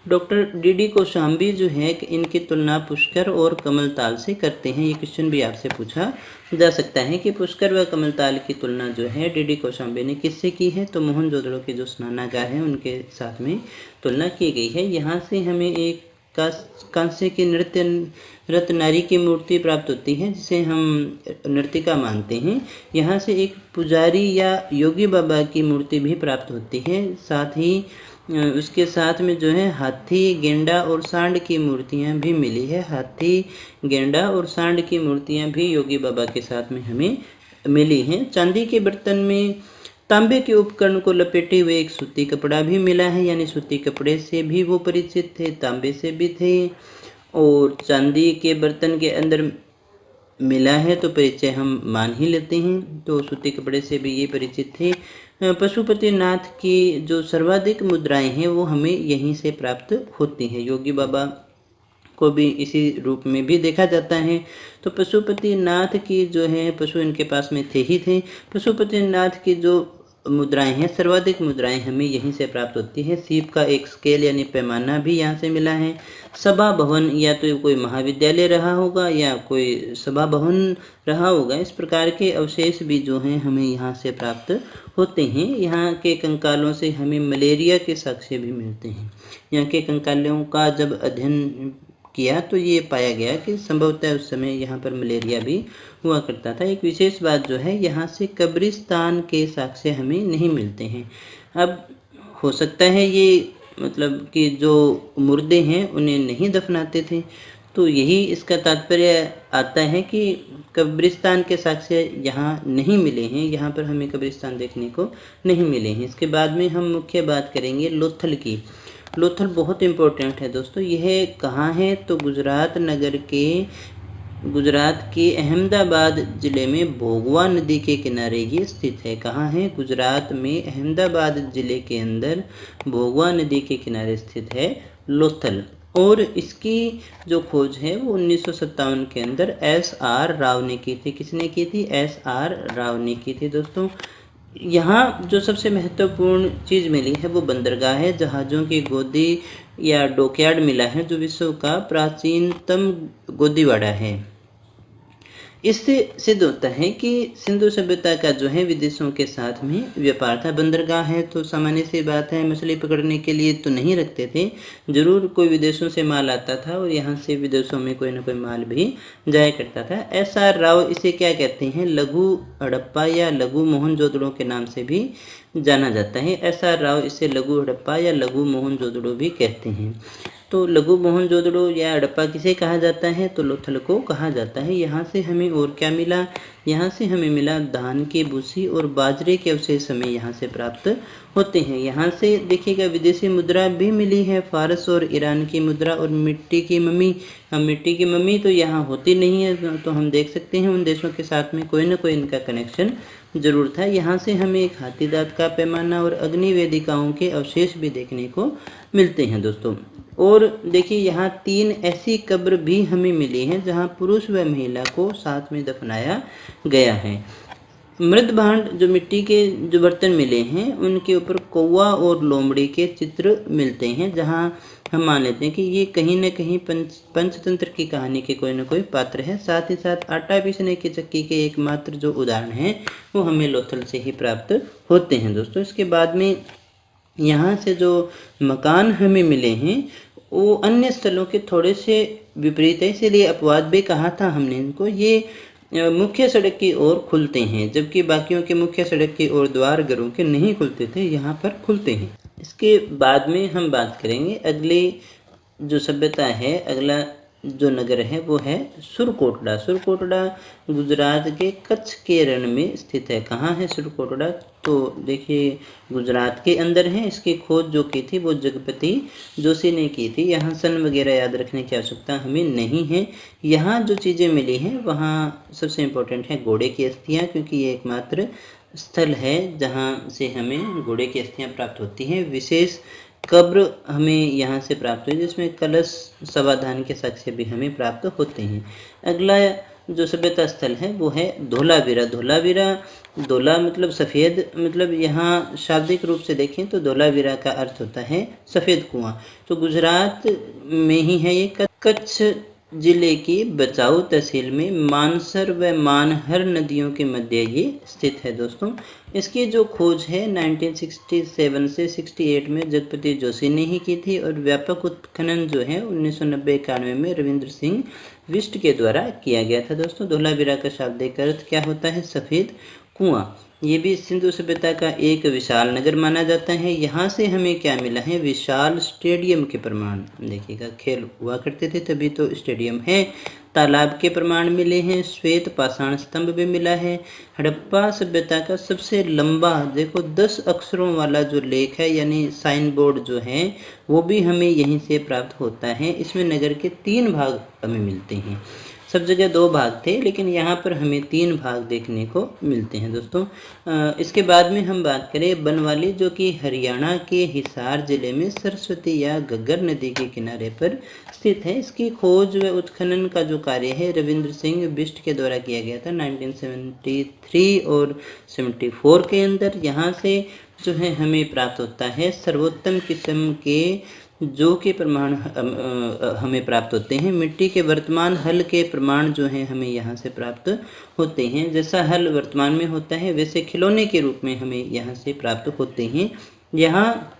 डॉक्टर डी कौशाम्बी जो है कि इनकी तुलना पुष्कर और कमलताल से करते हैं। ये क्वेश्चन भी आपसे पूछा जा सकता है कि पुष्कर व कमलताल की तुलना जो है डी कौशाम्बी ने किससे की है, तो मोहनजोदड़ो के जो स्नानागार हैं उनके साथ में तुलना की गई है। यहाँ से हमें एक कांस्य की नृत्य रत्नारी की मूर्ति प्राप्त होती है, जिसे हम नर्तिका मानते हैं। यहाँ से एक पुजारी या योगी बाबा की मूर्ति भी प्राप्त होती है। साथ ही उसके साथ में जो है हाथी, गेंडा और सांड की मूर्तियाँ भी मिली है। हाथी, गेंडा और सांड की मूर्तियाँ भी योगी बाबा के साथ में हमें मिली हैं। चांदी के बर्तन में तांबे के उपकरण को लपेटे हुए एक सूती कपड़ा भी मिला है, यानी सूती कपड़े से भी वो परिचित थे, तांबे से भी थे। और चांदी के बर्तन के अंदर मिला है तो परिचय हम मान ही लेते हैं, तो सूती कपड़े से भी ये परिचित थे। पशुपतिनाथ की जो सर्वाधिक मुद्राएं हैं वो हमें यहीं से प्राप्त होती हैं। योगी बाबा को भी इसी रूप में भी देखा जाता है। तो पशुपतिनाथ की जो है, पशु इनके पास में थे ही थे। पशुपतिनाथ की जो मुद्राएं हैं, सर्वाधिक मुद्राएं हमें यहीं से प्राप्त होती है। सीप का एक स्केल यानी पैमाना भी यहाँ से मिला है। सभा भवन, या तो कोई महाविद्यालय रहा होगा या कोई सभा भवन रहा होगा, इस प्रकार के अवशेष भी जो हैं हमें यहाँ से प्राप्त होते हैं। यहाँ के कंकालों से हमें मलेरिया के साक्ष्य भी मिलते हैं। यहाँ के कंकालों का जब अध्ययन किया तो ये पाया गया कि संभवतः उस समय यहाँ पर मलेरिया भी हुआ करता था। एक विशेष बात जो है, यहाँ से कब्रिस्तान के साक्ष्य हमें नहीं मिलते हैं। अब हो सकता है ये मतलब कि जो मुर्दे हैं उन्हें नहीं दफनाते थे, तो यही इसका तात्पर्य आता है कि कब्रिस्तान के साक्ष्य यहाँ नहीं मिले हैं, यहाँ पर हमें कब्रिस्तान देखने को नहीं मिले हैं। इसके बाद में हम मुख्य बात करेंगे लोथल की। लोथल बहुत इम्पोर्टेंट है दोस्तों। यह कहाँ है, तो गुजरात के अहमदाबाद ज़िले में भोगवा नदी के किनारे ये स्थित है। कहाँ है, गुजरात में अहमदाबाद ज़िले के अंदर भोगवा नदी के किनारे स्थित है लोथल। और इसकी जो खोज है वो 1957 के अंदर SR राव ने की थी। किसने की थी, SR राव ने की थी। दोस्तों, यहाँ जो सबसे महत्वपूर्ण चीज़ मिली है वो बंदरगाह है, जहाज़ों की गोदी या डॉकयार्ड मिला है, जो विश्व का प्राचीनतम गोदीवाड़ा है। इससे सिद्ध होता है कि सिंधु सभ्यता का जो है विदेशों के साथ में व्यापार था। बंदरगाह है तो सामान्य सी बात है, मछली पकड़ने के लिए तो नहीं रखते थे, जरूर कोई विदेशों से माल आता था और यहाँ से विदेशों में कोई ना कोई माल भी जाया करता था। SR राव इसे क्या कहते हैं, लघु हड़प्पा या लघु मोहनजोदड़ो के नाम से भी जाना जाता है। SR राव इसे लघु हड़प्पा या लघु मोहनजोदड़ो भी कहते हैं। तो लघु मोहनजोदड़ो या हड़प्पा किसे कहा जाता है, तो लोथल को कहा जाता है। यहाँ से हमें और क्या मिला, यहाँ से हमें मिला धान की भूसी और बाजरे के अवशेष हमें यहाँ से प्राप्त होते हैं। यहाँ से देखिएगा विदेशी मुद्रा भी मिली है, फारस और ईरान की मुद्रा और मिट्टी की मम्मी। मिट्टी की मम्मी तो यहाँ होती नहीं है, तो हम देख सकते हैं उन देशों के साथ में कोई ना कोई इनका कनेक्शन जरूर था। यहाँ से हमें एक हाथी दांत का पैमाना और अग्नि वेदिकाओं के अवशेष भी देखने को मिलते हैं। दोस्तों, और देखिए यहाँ 3 ऐसी कब्र भी हमें मिली हैं जहाँ पुरुष व महिला को साथ में दफनाया गया है। मृत भांड जो मिट्टी के जो बर्तन मिले हैं उनके ऊपर कौवा और लोमड़ी के चित्र मिलते हैं, जहाँ हम मान लेते हैं कि ये कहीं न कहीं पंचतंत्र की कहानी के कोई न कोई पात्र है। साथ ही साथ आटा पीसने की चक्की के एकमात्र जो उदाहरण हैं वो हमें लोथल से ही प्राप्त होते हैं दोस्तों। इसके बाद में यहाँ से जो मकान हमें मिले हैं वो अन्य स्थलों के थोड़े से विपरीत है, इसीलिए अपवाद भी कहा था हमने इनको। ये मुख्य सड़क की ओर खुलते हैं, जबकि बाकियों के मुख्य सड़क की ओर द्वार घरों के नहीं खुलते थे, यहाँ पर खुलते हैं। इसके बाद में हम बात करेंगे अगली जो सभ्यता है, अगला जो नगर है वो है सुरकोटड़ा। सुरकोटड़ा गुजरात के कच्छ के रण में स्थित है। कहाँ है सुरकोटड़ा? तो देखिए गुजरात के अंदर है। इसकी खोज जो की थी वो जगपति जोशी ने की थी। यहाँ सन वगैरह याद रखने की आवश्यकता हमें नहीं है। यहाँ जो चीज़ें मिली हैं वहाँ सबसे इम्पोर्टेंट है घोड़े की अस्थियाँ, क्योंकि ये एकमात्र स्थल है जहाँ से हमें घोड़े की अस्थियाँ प्राप्त होती हैं। विशेष कब्र हमें यहाँ से प्राप्त हुई जिसमें कलश समाधान के साक्ष्य भी हमें प्राप्त होते हैं। अगला जो सभ्यता स्थल है वो है धोलावीरा। धोलावीरा, धोला मतलब सफ़ेद, मतलब यहाँ शाब्दिक रूप से देखें तो धोलावीरा का अर्थ होता है सफ़ेद कुआं। तो गुजरात में ही है ये। कच्छ जिले की बचाऊ तहसील में मानसर व मानहर नदियों के मध्य ये स्थित है दोस्तों। इसकी जो खोज है 1967 से 68 में जगपति जोशी ने ही की थी, और व्यापक उत्खनन जो है 1990-91 में रविंद्र सिंह बिष्ट के द्वारा किया गया था दोस्तों। धोलावीरा का शाब्दिक अर्थ क्या होता है? सफ़ेद कुआं। ये भी सिंधु सभ्यता का एक विशाल नगर माना जाता है। यहाँ से हमें क्या मिला है? विशाल स्टेडियम के प्रमाण। देखिएगा खेल हुआ करते थे तभी तो स्टेडियम है। तालाब के प्रमाण मिले हैं। श्वेत पाषाण स्तंभ भी मिला है। हड़प्पा सभ्यता का सबसे लंबा देखो 10 अक्षरों वाला जो लेख है यानी साइन बोर्ड जो है वो भी हमें यहीं से प्राप्त होता है। इसमें नगर के 3 भाग हमें मिलते हैं। सब जगह 2 भाग थे लेकिन यहाँ पर हमें 3 भाग देखने को मिलते हैं दोस्तों। इसके बाद में हम बात करें बनवाली, जो कि हरियाणा के हिसार जिले में सरस्वती या घग्गर नदी के किनारे पर स्थित है। इसकी खोज व उत्खनन का जो कार्य है रविंद्र सिंह बिष्ट के द्वारा किया गया था 1973 और 74 के अंदर। यहाँ से जो है हमें प्राप्त होता है सर्वोत्तम किस्म के जो के प्रमाण हमें प्राप्त होते हैं। मिट्टी के वर्तमान हल के प्रमाण जो हैं हमें यहाँ से प्राप्त होते हैं। जैसा हल वर्तमान में होता है वैसे खिलौने के रूप में हमें यहाँ से प्राप्त होते हैं। यहाँ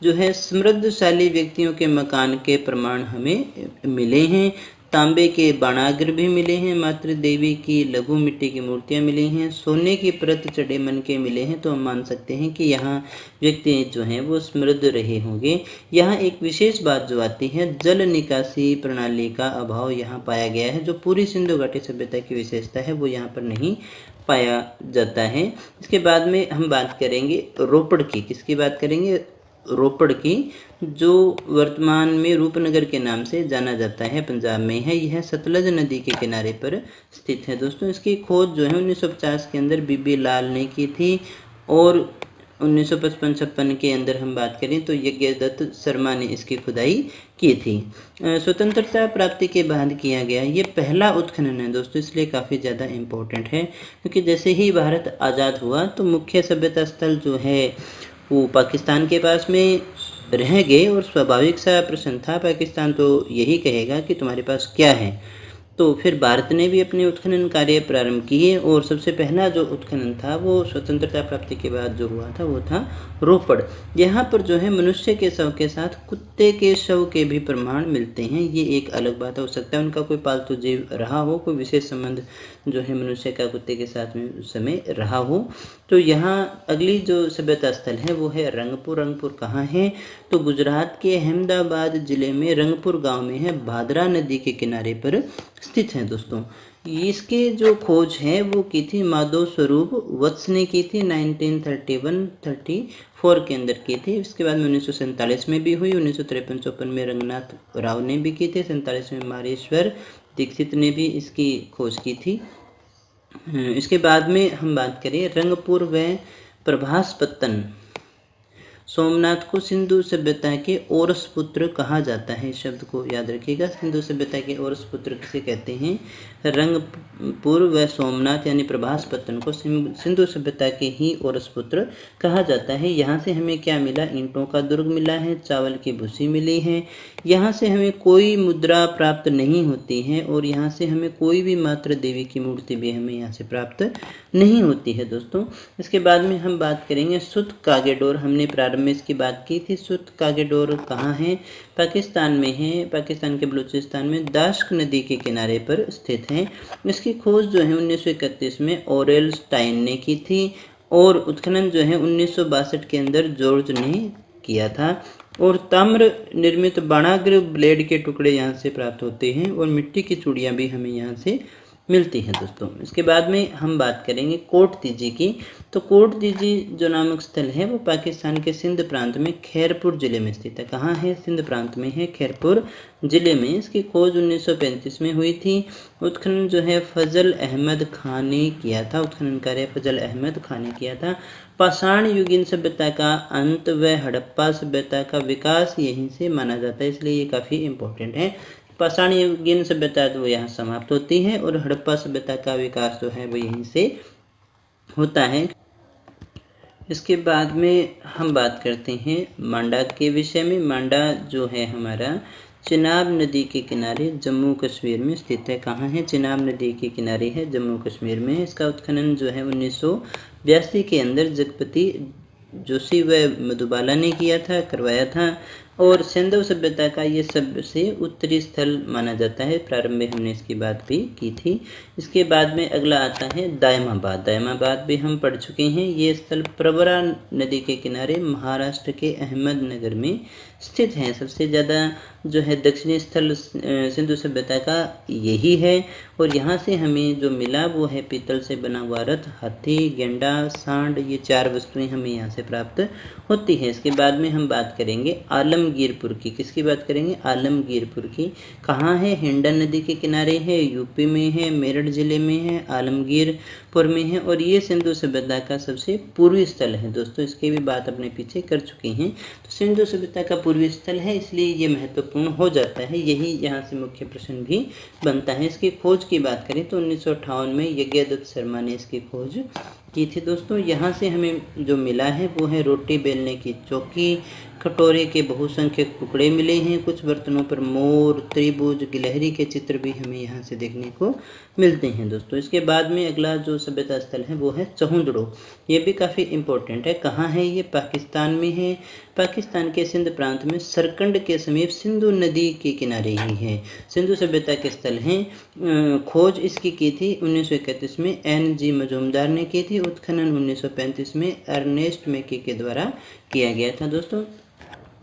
जो है समृद्धशाली व्यक्तियों के मकान के प्रमाण हमें मिले हैं। तांबे के बाणाग्र भी मिले हैं। मातृ देवी की लघु मिट्टी की मूर्तियां मिली हैं। सोने की परत चढ़े मन के मिले हैं। तो हम मान सकते हैं कि यहाँ व्यक्ति जो हैं वो समृद्ध रहे होंगे। यहाँ एक विशेष बात जो आती है, जल निकासी प्रणाली का अभाव यहाँ पाया गया है। जो पूरी सिंधु घाटी सभ्यता की विशेषता है वो यहाँ पर नहीं पाया जाता है। इसके बाद में हम बात करेंगे रोपड़ की। किसकी बात करेंगे? रोपड़ की, जो वर्तमान में रूपनगर के नाम से जाना जाता है, पंजाब में है। यह सतलज नदी के किनारे पर स्थित है दोस्तों। इसकी खोज जो है 1950 के अंदर बीबी लाल ने की थी, और 1955-56 के अंदर हम बात करें तो यज्ञदत्त शर्मा ने इसकी खुदाई की थी। स्वतंत्रता प्राप्ति के बाद किया गया ये पहला उत्खनन है दोस्तों, इसलिए काफ़ी ज़्यादा इम्पोर्टेंट है, क्योंकि जैसे ही भारत आज़ाद हुआ तो मुख्य सभ्यता स्थल जो है वो पाकिस्तान के पास में रह गए, और स्वाभाविक सा प्रश्न था, पाकिस्तान तो यही कहेगा कि तुम्हारे पास क्या है। तो फिर भारत ने भी अपने उत्खनन कार्य प्रारंभ किए, और सबसे पहला जो उत्खनन था वो स्वतंत्रता प्राप्ति के बाद जो हुआ था वो था रोपड़। यहाँ पर जो है मनुष्य के शव के साथ कुत्ते के शव के भी प्रमाण मिलते हैं। ये एक अलग बात हो सकता है, उनका कोई पालतू जीव रहा हो, कोई विशेष संबंध जो है मनुष्य का कुत्ते के साथ में उस समय रहा हो। तो यहाँ अगली जो सभ्यता स्थल है वो है रंगपुर। रंगपुर कहाँ है? तो गुजरात के अहमदाबाद जिले में रंगपुर गांव में है, भादरा नदी के किनारे पर स्थित है दोस्तों। इसके जो खोज है वो की थी माधव स्वरूप वत्स ने की थी 1931-34 के अंदर की थी। इसके बाद में 1947 में भी हुई। 1953-54 में रंगनाथ राव ने भी की थी। 47 में मारेश्वर दीक्षित ने भी इसकी खोज की थी। इसके बाद में हम बात करें रंगपुर व प्रभास पत्तन। सोमनाथ को सिंधु सभ्यता के औरस पुत्र कहा जाता है। इस शब्द को याद रखिएगा, सिंधु सभ्यता के औरस पुत्र किसे कहते हैं? रंगपुर व सोमनाथ यानी प्रभास पत्तन को सिंधु सभ्यता के ही औरस पुत्र कहा जाता है। यहाँ से हमें क्या मिला? ईंटों का दुर्ग मिला है, चावल की भूसी मिली है। यहाँ से हमें कोई मुद्रा प्राप्त नहीं होती है और यहाँ से हमें कोई भी मात्र देवी की मूर्ति भी हमें यहाँ से प्राप्त नहीं होती है दोस्तों। इसके बाद में हम बात करेंगे सुत कागेडोर। हमने प्रारंभ में इसकी बात की थी। सुत कागेडोर कहाँ है? पाकिस्तान में है, पाकिस्तान के बलूचिस्तान में दाश्क नदी के किनारे पर स्थित है। इसकी खोज जो है 1931 में ओरेल स्टाइन ने की थी और उत्खनन जो है 1962 के अंदर जॉर्ज ने किया था। और ताम्र निर्मित बाणाग्र ब्लेड के टुकड़े यहाँ से प्राप्त होते हैं और मिट्टी की चूड़ियाँ भी हमें यहाँ से मिलती हैं दोस्तों। इसके बाद में हम बात करेंगे कोट तीजी की। तो कोट तीजी जो नामक स्थल है वो पाकिस्तान के सिंध प्रांत में खैरपुर जिले में स्थित है। कहाँ है? सिंध प्रांत में है, खैरपुर जिले में। इसकी खोज 1935 में हुई थी। उत्खनन जो है फजल अहमद खान ने किया था। उत्खनन कार्य फजल अहमद खान ने किया था। पाषाण युगीन सभ्यता का अंत व हड़प्पा सभ्यता का विकास यहीं से माना जाता है, इसलिए ये काफ़ी इम्पोर्टेंट है। पाषाण युगीन सभ्यता तो यहाँ समाप्त होती है और हड़प्पा सभ्यता का विकास जो है वो यहीं से होता है। इसके बाद में हम बात करते हैं मांडा के विषय में। मांडा जो है हमारा चिनाब नदी के किनारे जम्मू कश्मीर में स्थित है। कहाँ है? चिनाब नदी के किनारे है, जम्मू कश्मीर में। इसका उत्खनन जो है 1982 के अंदर जगपति जोशी व मधुबाला ने करवाया था और सिंधु सभ्यता का ये सबसे उत्तरी स्थल माना जाता है। प्रारंभ में हमने इसकी बात भी की थी। इसके बाद में अगला आता है दायमाबाद। दायमाबाद भी हम पढ़ चुके हैं। ये स्थल प्रवरा नदी के किनारे महाराष्ट्र के अहमदनगर में स्थित है। सबसे ज़्यादा जो है दक्षिणी स्थल सिंधु सभ्यता का यही है और यहाँ से हमें जो मिला वो है पीतल से बना हुआ रथ, हाथी, गेंडा, सांड, ये 4 वस्तुएं हमें यहाँ से प्राप्त होती है। इसके बाद में हम बात करेंगे आलमगीरपुर की। किसकी बात करेंगे? आलमगीरपुर की। कहाँ है? हिंडन नदी के किनारे है, यूपी में है, मेरठ जिले में है, आलमगीरपुर में है और ये सिंधु सभ्यता का सबसे पूर्वी स्थल है दोस्तों। इसकी भी बात अपने पीछे कर चुके हैं। तो सिंधु सभ्यता का पूर्वी स्थल है, इसलिए ये महत्वपूर्ण हो जाता है। यही यहाँ से मुख्य प्रश्न भी बनता है। इसकी खोज की बात करें तो 1958 में यज्ञदत्त शर्मा ने इसकी खोज की थी दोस्तों। यहाँ से हमें जो मिला है वो है रोटी बेलने की चौकी, कटोरे के बहुसंख्यक टुकड़े मिले हैं। कुछ बर्तनों पर मोर, त्रिभुज, गिलहरी के चित्र भी हमें यहाँ से देखने को मिलते हैं दोस्तों। इसके बाद में अगला जो सभ्यता स्थल है वो है चहुंदड़ो। ये भी काफ़ी इम्पोर्टेंट है। कहाँ है ये? पाकिस्तान में है। पाकिस्तान के सिंध प्रांत में सरकंड के समीप सिंधु नदी के किनारे ही है। सिंधु सभ्यता के स्थल हैं। खोज इसकी की थी 1931 में NG मजूमदार ने की थी। उत्खनन 1935 में अर्नेस्ट मैकी के द्वारा किया गया था दोस्तों।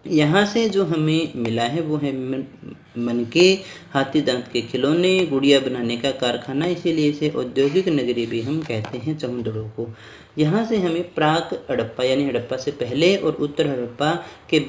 यहाँ से जो हमें मिला है वो है मनके, हाथी दांत के खिलौने, गुड़िया बनाने का कारखाना, इसीलिए इसे औद्योगिक नगरी भी हम कहते हैं चहुंदड़ो को। यहाँ से हमें प्राक हड़प्पा यानी हड़प्पा से पहले और उत्तर हड़प्पा के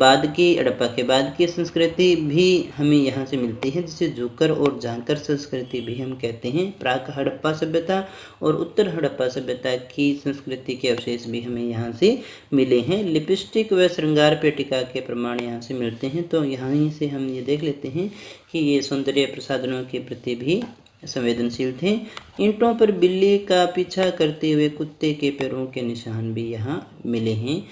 बाद की संस्कृति भी हमें यहाँ से मिलती है, जिसे जोकर और जानकर संस्कृति भी हम कहते हैं। प्राक हड़प्पा सभ्यता और उत्तर हड़प्पा सभ्यता की संस्कृति के अवशेष भी हमें यहाँ से मिले हैं। लिपस्टिक व श्रृंगार पेटिका के प्रमाण यहाँ से मिलते हैं। तो यहाँ से हम ये देख लेते हैं कि ये सौंदर्य प्रसाधनों के प्रति भी संवेदनशील थे। ईंटों पर बिल्ली का पीछा करते हुए कुत्ते के पैरों के निशान भी यहाँ मिले हैं।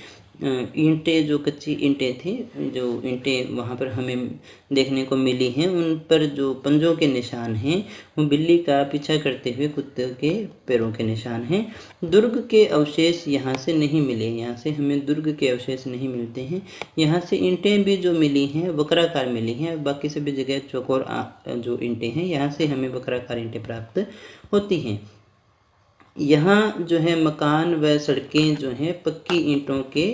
ईंटें, जो कच्ची ईंटें थी, जो ईंटें वहाँ पर हमें देखने को मिली हैं, उन पर जो पंजों के निशान हैं वो बिल्ली का पीछा करते हुए कुत्ते के पैरों के निशान हैं। दुर्ग के अवशेष यहाँ से नहीं मिले। यहाँ से हमें दुर्ग के अवशेष नहीं मिलते हैं। यहाँ से ईंटें भी जो मिली हैं वक्राकार मिली हैं। बाकी सभी जगह चौकोर जो ईंटें हैं, यहाँ से हमें वक्राकार ईंटें प्राप्त होती हैं। यहाँ जो है मकान व सड़कें जो हैं पक्की ईंटों के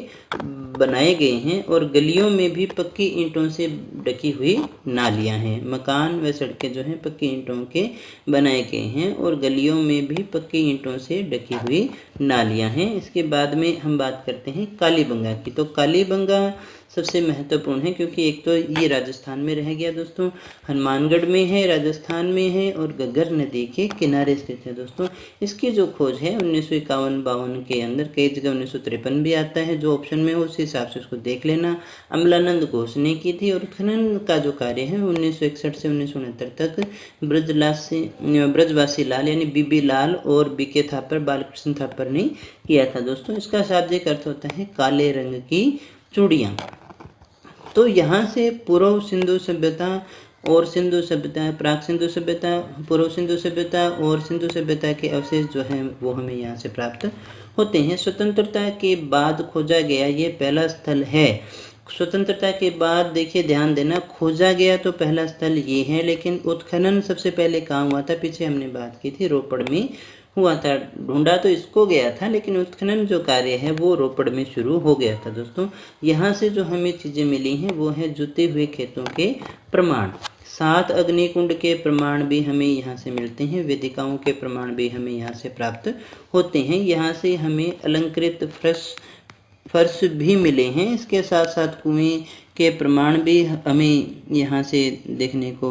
बनाए गए हैं और गलियों में भी पक्की ईंटों से ढकी हुई नालियाँ हैं। मकान व सड़कें जो हैं पक्की ईंटों के बनाए गए हैं और गलियों में भी पक्की ईंटों से ढकी हुई नालियाँ हैं। इसके बाद में हम बात करते हैं कालीबंगा की। तो कालीबंगा सबसे महत्वपूर्ण है, क्योंकि एक तो ये राजस्थान में रह गया दोस्तों, हनुमानगढ़ में है, राजस्थान में है और घग्गर नदी के किनारे स्थित है दोस्तों। इसकी जो खोज है 1951-52 के अंदर, कई जगह 1953 भी आता है, जो ऑप्शन में हो उस हिसाब से उसको देख लेना, अमलानंद घोष ने की थी। और खनन का जो कार्य है 1961 से 1969 तक ब्रजवासी लाल यानी बीबी लाल और बीके थापर, बालकृष्ण थापर ने किया था दोस्तों। इसका शाब्दिक अर्थ होता है काले रंग की चूड़ियाँ। तो यहाँ से पूर्व सिंधु सभ्यता और सिंधु सभ्यता, प्राक सिंधु सभ्यता, पूर्व सिंधु सभ्यता और सिंधु सभ्यता के अवशेष जो हैं वो हमें यहाँ से प्राप्त होते हैं। स्वतंत्रता के बाद खोजा गया ये पहला स्थल है। स्वतंत्रता के बाद देखिए, ध्यान देना, खोजा गया तो पहला स्थल ये है, लेकिन उत्खनन सबसे पहले कहाँ हुआ था, पीछे हमने बात की थी, रोपड़ में हुआ था। ढूंढा तो इसको गया था, लेकिन उत्खनन जो कार्य है वो रोपड़ में शुरू हो गया था दोस्तों। यहाँ से जो हमें चीज़ें मिली हैं वो है जुते हुए खेतों के प्रमाण, 7 अग्निकुंड के प्रमाण भी हमें यहाँ से मिलते हैं, वेदिकाओं के प्रमाण भी हमें यहाँ से प्राप्त होते हैं। यहाँ से हमें अलंकृत फर्श भी मिले हैं। इसके साथ साथ कुएं के प्रमाण भी हमें यहाँ से देखने को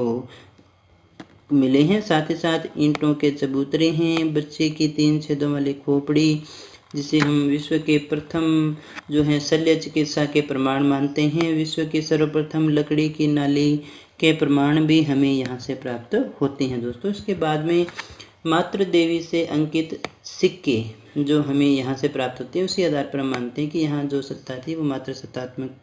मिले हैं। साथ ही साथ ईंटों के चबूतरे हैं, बच्चे की 3 छेदों वाली खोपड़ी, जिसे हम विश्व के प्रथम जो है शल्य चिकित्सा के प्रमाण मानते हैं। विश्व की सर्वप्रथम लकड़ी की नाली के प्रमाण भी हमें यहाँ से प्राप्त होते हैं दोस्तों। इसके बाद में मातृ देवी से अंकित सिक्के जो हमें यहाँ से प्राप्त होते हैं, उसी आधार पर हम मानते हैं कि यहाँ जो सत्ता थी वो मातृ सत्तात्मक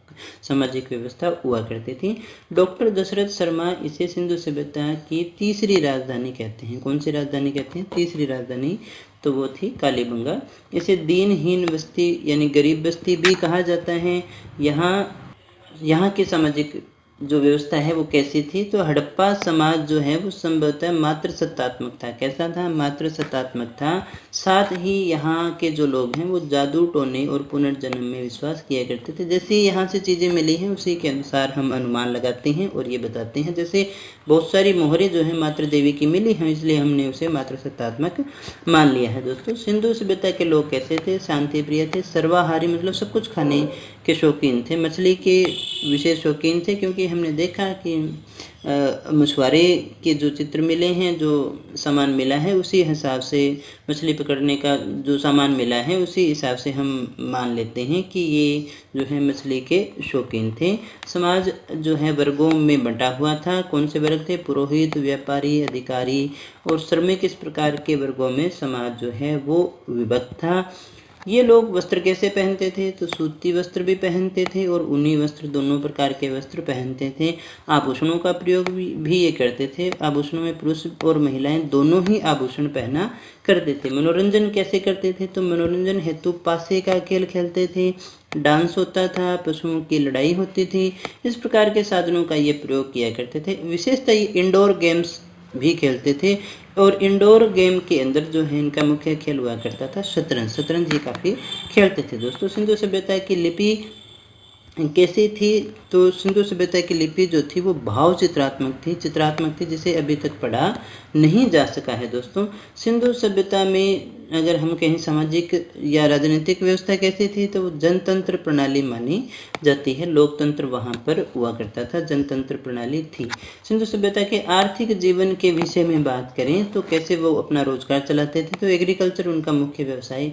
सामाजिक व्यवस्था हुआ करती थी। डॉक्टर दशरथ शर्मा इसे सिंधु सभ्यता की तीसरी राजधानी कहते हैं। कौन सी राजधानी कहते हैं? तीसरी राजधानी, तो वो थी कालीबंगा। इसे दीनहीन बस्ती यानी गरीब बस्ती भी कहा जाता है। यहाँ की सामाजिक जो व्यवस्था है वो कैसी थी, तो हड़प्पा समाज जो है वो संभवतः मातृ सत्तात्मक था। कैसा था? मातृ सत्तात्मक था। साथ ही यहाँ के जो लोग हैं वो जादू टोने और पुनर्जन्म में विश्वास किया करते थे। जैसे यहाँ से चीज़ें मिली हैं उसी के अनुसार हम अनुमान लगाते हैं और ये बताते हैं। जैसे बहुत सारी मोहरें जो है मातृ देवी की मिली हैं, इसलिए हमने उसे मातृ सत्तात्मक मान लिया है दोस्तों। सिंधु सभ्यता के लोग कैसे थे? शांति प्रिय थे, सर्वाहारी, मतलब सब कुछ खाने के शौकीन थे, मछली के विशेष शौकीन थे, क्योंकि हमने देखा कि मछुआरे के जो चित्र मिले हैं, जो सामान मिला है, उसी हिसाब से मछली पकड़ने का जो सामान मिला है उसी हिसाब से हम मान लेते हैं कि ये जो है मछली के शौकीन थे। समाज जो है वर्गों में बंटा हुआ था। कौन से वर्ग थे? पुरोहित, व्यापारी, अधिकारी और श्रमिक, इस प्रकार के वर्गों में समाज जो है वो विभक्त था। ये लोग वस्त्र कैसे पहनते थे? तो सूती वस्त्र भी पहनते थे और ऊनी वस्त्र, दोनों प्रकार के वस्त्र पहनते थे। आभूषणों का प्रयोग भी ये करते थे। आभूषणों में पुरुष और महिलाएं दोनों ही आभूषण पहना करते थे। मनोरंजन कैसे करते थे? तो मनोरंजन हेतु पासे का खेल खेलते थे, डांस होता था, पशुओं की लड़ाई होती थी। इस प्रकार के साधनों का ये प्रयोग किया करते थे। विशेषतः ये इंडोर गेम्स भी खेलते थे और इंडोर गेम के अंदर जो है इनका मुख्य खेल हुआ करता था शतरंज। शतरंज ये काफ़ी खेलते थे दोस्तों। सिंधु सभ्यता की लिपि कैसी थी? तो सिंधु सभ्यता की लिपि जो थी वो भाव चित्रात्मक थी, जिसे अभी तक पढ़ा नहीं जा सका है दोस्तों। सिंधु सभ्यता में अगर हम कहें सामाजिक या राजनीतिक व्यवस्था कैसी थी, तो वो जनतंत्र प्रणाली मानी जाती है। लोकतंत्र वहाँ पर हुआ करता था, जनतंत्र प्रणाली थी। सिंधु सभ्यता के आर्थिक जीवन के विषय में बात करें तो कैसे वो अपना रोजगार चलाते थे, तो एग्रीकल्चर उनका मुख्य व्यवसाय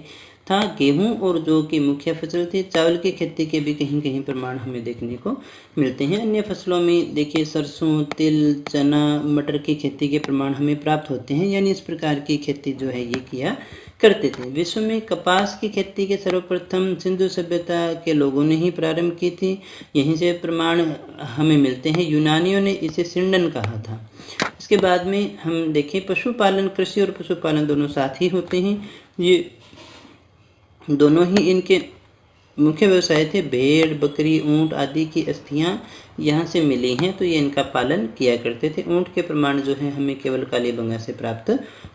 था। गेहूं और जौ की मुख्य फसल थी। चावल की खेती के भी कहीं कहीं प्रमाण हमें देखने को मिलते हैं। अन्य फसलों में देखिए सरसों, तिल, चना, मटर की खेती के प्रमाण हमें प्राप्त होते हैं। यानी इस प्रकार की खेती जो है ये किया करते थे। विश्व में कपास की खेती के सर्वप्रथम सिंधु सभ्यता के लोगों ने ही प्रारंभ की थी। यहीं से प्रमाण हमें मिलते हैं। यूनानियों ने इसे सिंडन कहा था। इसके बाद में हम देखें पशुपालन, कृषि और पशुपालन दोनों साथ ही होते हैं। ये दोनों ही इनके मुख्य व्यवसाय थे। भेड़, बकरी, ऊंट आदि की अस्थियां यहाँ से मिली हैं, तो ये इनका पालन किया करते थे। ऊंट के प्रमाण जो है हमें केवल कालीबंगा से प्राप्त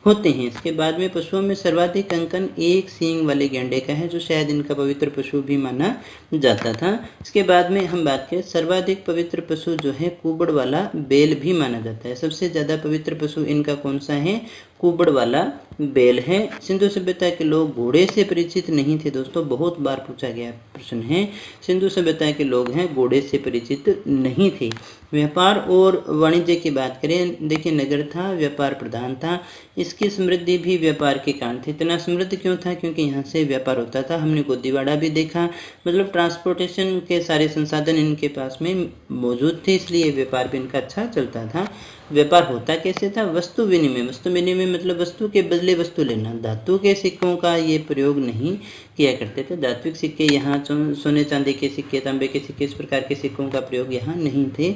होते हैं। इसके बाद में पशुओं में सर्वाधिक अंकन एक सींग वाले गैंडे का है, जो शायद इनका पवित्र पशु भी माना जाता था। इसके बाद में हम बात करें सर्वाधिक पवित्र पशु जो है कुबड़ वाला बैल भी माना जाता है। सबसे ज़्यादा पवित्र पशु इनका कौन सा है? कुबड़ वाला बैल है। सिंधु सभ्यता के लोग घोड़े से परिचित नहीं थे दोस्तों, बहुत बार पूछा गया। प्रश्न है। सिंधु सभ्यता के लोग हैं घोड़े से परिचित नहीं थे। व्यापार और वाणिज्य की बात करें, देखिए नगर था, व्यापार प्रधान था, इसकी समृद्धि भी व्यापार के कारण थी। इतना समृद्ध क्यों था? क्योंकि यहाँ से व्यापार होता था। हमने गोदीवाड़ा भी देखा, मतलब ट्रांसपोर्टेशन के सारे संसाधन इनके पास में मौजूद थे, इसलिए व्यापार भी इनका अच्छा चलता था। व्यापार होता कैसे था? वस्तु विनिमय। वस्तु विनिमय मतलब वस्तु के बदले वस्तु लेना। धातु के सिक्कों का ये प्रयोग नहीं किया करते थे। धात्विक सिक्के यहाँ सोने चांदी के सिक्के, तांबे के सिक्के, इस प्रकार के सिक्कों का प्रयोग यहाँ नहीं थे।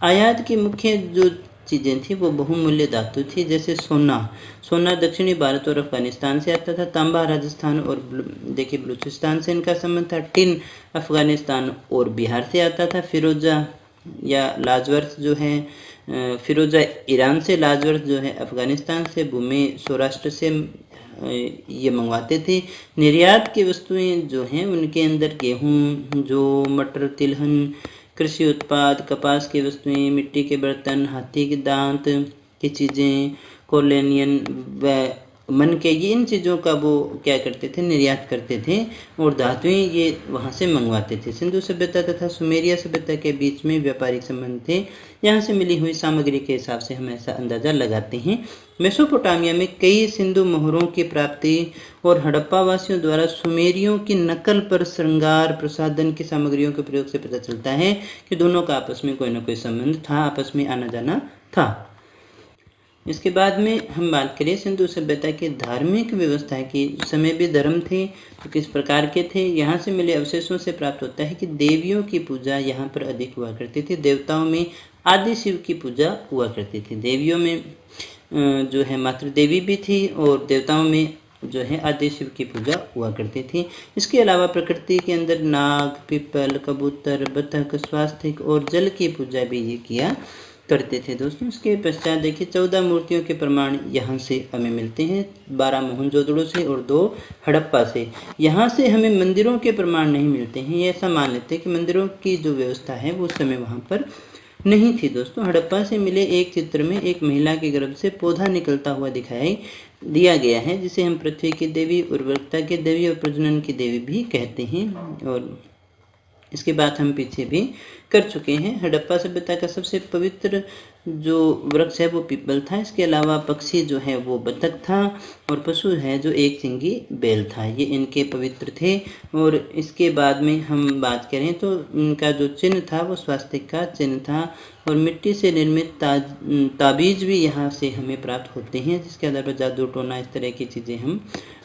आयात की मुख्य जो चीज़ें थी वो बहुमूल्य धातु थी, जैसे सोना दक्षिणी भारत और अफगानिस्तान से आता था। तांबा राजस्थान और देखिए बलूचिस्तान से इनका संबंध था। टिन अफगानिस्तान और बिहार से आता था। फिरोजा या लाजवर्थ जो है, फिरोजा ईरान से, लाजवर्थ जो है अफगानिस्तान से, भूमि सौराष्ट्र से ये मंगवाते थे। निर्यात की वस्तुएं जो हैं उनके अंदर गेहूँ, जौ, मटर, तिलहन, कृषि उत्पाद, कपास की वस्तुएं, मिट्टी के बर्तन, हाथी के दांत की चीज़ें, कोलेनियन व मन के, ये इन चीज़ों का वो क्या करते थे? निर्यात करते थे और धातुएं ये वहाँ से मंगवाते थे। सिंधु सभ्यता तथा सुमेरिया सभ्यता के बीच में व्यापारिक संबंध थे। यहाँ से मिली हुई सामग्री के हिसाब से हम ऐसा अंदाज़ा लगाते हैं। मेसोपोटामिया में कई सिंधु मोहरों की प्राप्ति और हड़प्पा वासियों द्वारा सुमेरियों की नकल पर श्रृंगार प्रसाधन की सामग्रियों के प्रयोग से पता चलता है कि दोनों का आपस में कोई ना कोई संबंध था, आपस में आना जाना था। इसके बाद में हम बात करें सिंधु सभ्यता की धार्मिक व्यवस्था की। समय भी धर्म थे तो किस प्रकार के थे? यहाँ से मिले अवशेषों से प्राप्त होता है कि देवियों की पूजा यहाँ पर अधिक हुआ करती थी। देवताओं में आदि शिव की पूजा हुआ करती थी। देवियों में जो है मातृ देवी भी थी और देवताओं में जो है आदि शिव की पूजा हुआ करती थी। इसके अलावा प्रकृति के अंदर नाग, पीपल, कबूतर, बतख, स्वास्तिक और जल की पूजा भी ये किया करते थे दोस्तों। इसके पश्चात देखिए 14 मूर्तियों के प्रमाण यहाँ से हमें मिलते हैं, 12 मोहनजोदड़ो से और 2 हड़प्पा से। यहाँ से हमें मंदिरों के प्रमाण नहीं मिलते हैं। ये ऐसा मान लेते हैं कि मंदिरों की जो व्यवस्था है वो उस समय वहाँ पर नहीं थी दोस्तों। हड़प्पा से मिले एक चित्र में एक महिला के गर्भ से पौधा निकलता हुआ दिखाई दिया गया है, जिसे हम पृथ्वी की देवी, उर्वरकता की देवी और प्रजनन की देवी भी कहते हैं। और इसके बाद हम पीछे भी कर चुके हैं। हड़प्पा सभ्यता का सबसे पवित्र जो वृक्ष है वो पीपल था। इसके अलावा पक्षी जो है वो बतख था और पशु है जो एक सिंगी बैल था। ये इनके पवित्र थे। और इसके बाद में हम बात करें तो इनका जो चिन्ह था वो स्वास्तिक का चिन्ह था और मिट्टी से निर्मित ताबीज भी यहाँ से हमें प्राप्त होते हैं, जिसके आधार पर जादू टोना इस तरह की चीज़ें हम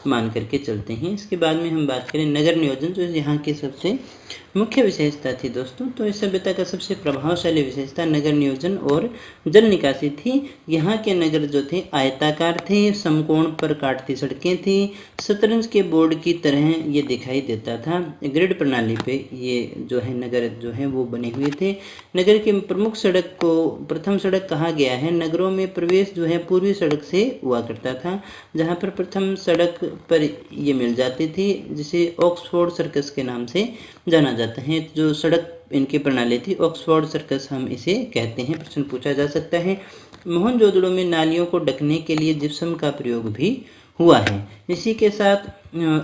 मान करके चलते हैं। इसके बाद में हम बात करें नगर नियोजन, जो यहाँ की सबसे मुख्य विशेषता थी दोस्तों। तो इस सभ्यता का सबसे प्रभावशाली विशेषता नगर नियोजन और जल निकासी थी। यहाँ के नगर जो थे आयताकार थे, समकोण पर काटती सड़कें थी, शतरंज के बोर्ड की तरह ये दिखाई देता था। ग्रिड प्रणाली पे ये जो है नगर जो है वो बने हुए थे। नगर के प्रमुख सड़क को प्रथम सड़क कहा गया है। नगरों में प्रवेश जो है पूर्वी सड़क से हुआ करता था, जहाँ पर प्रथम सड़क पर ये मिल जाती थी, जिसे ऑक्सफोर्ड सर्कस के नाम से जाना जाता है। जो सड़क इनकी प्रणाली थी ऑक्सफोर्ड सर्कस हम इसे कहते हैं। प्रश्न पूछा जा सकता है। मोहनजोदड़ो में नालियों को ढकने के लिए जिप्सम का प्रयोग भी हुआ है। इसी के साथ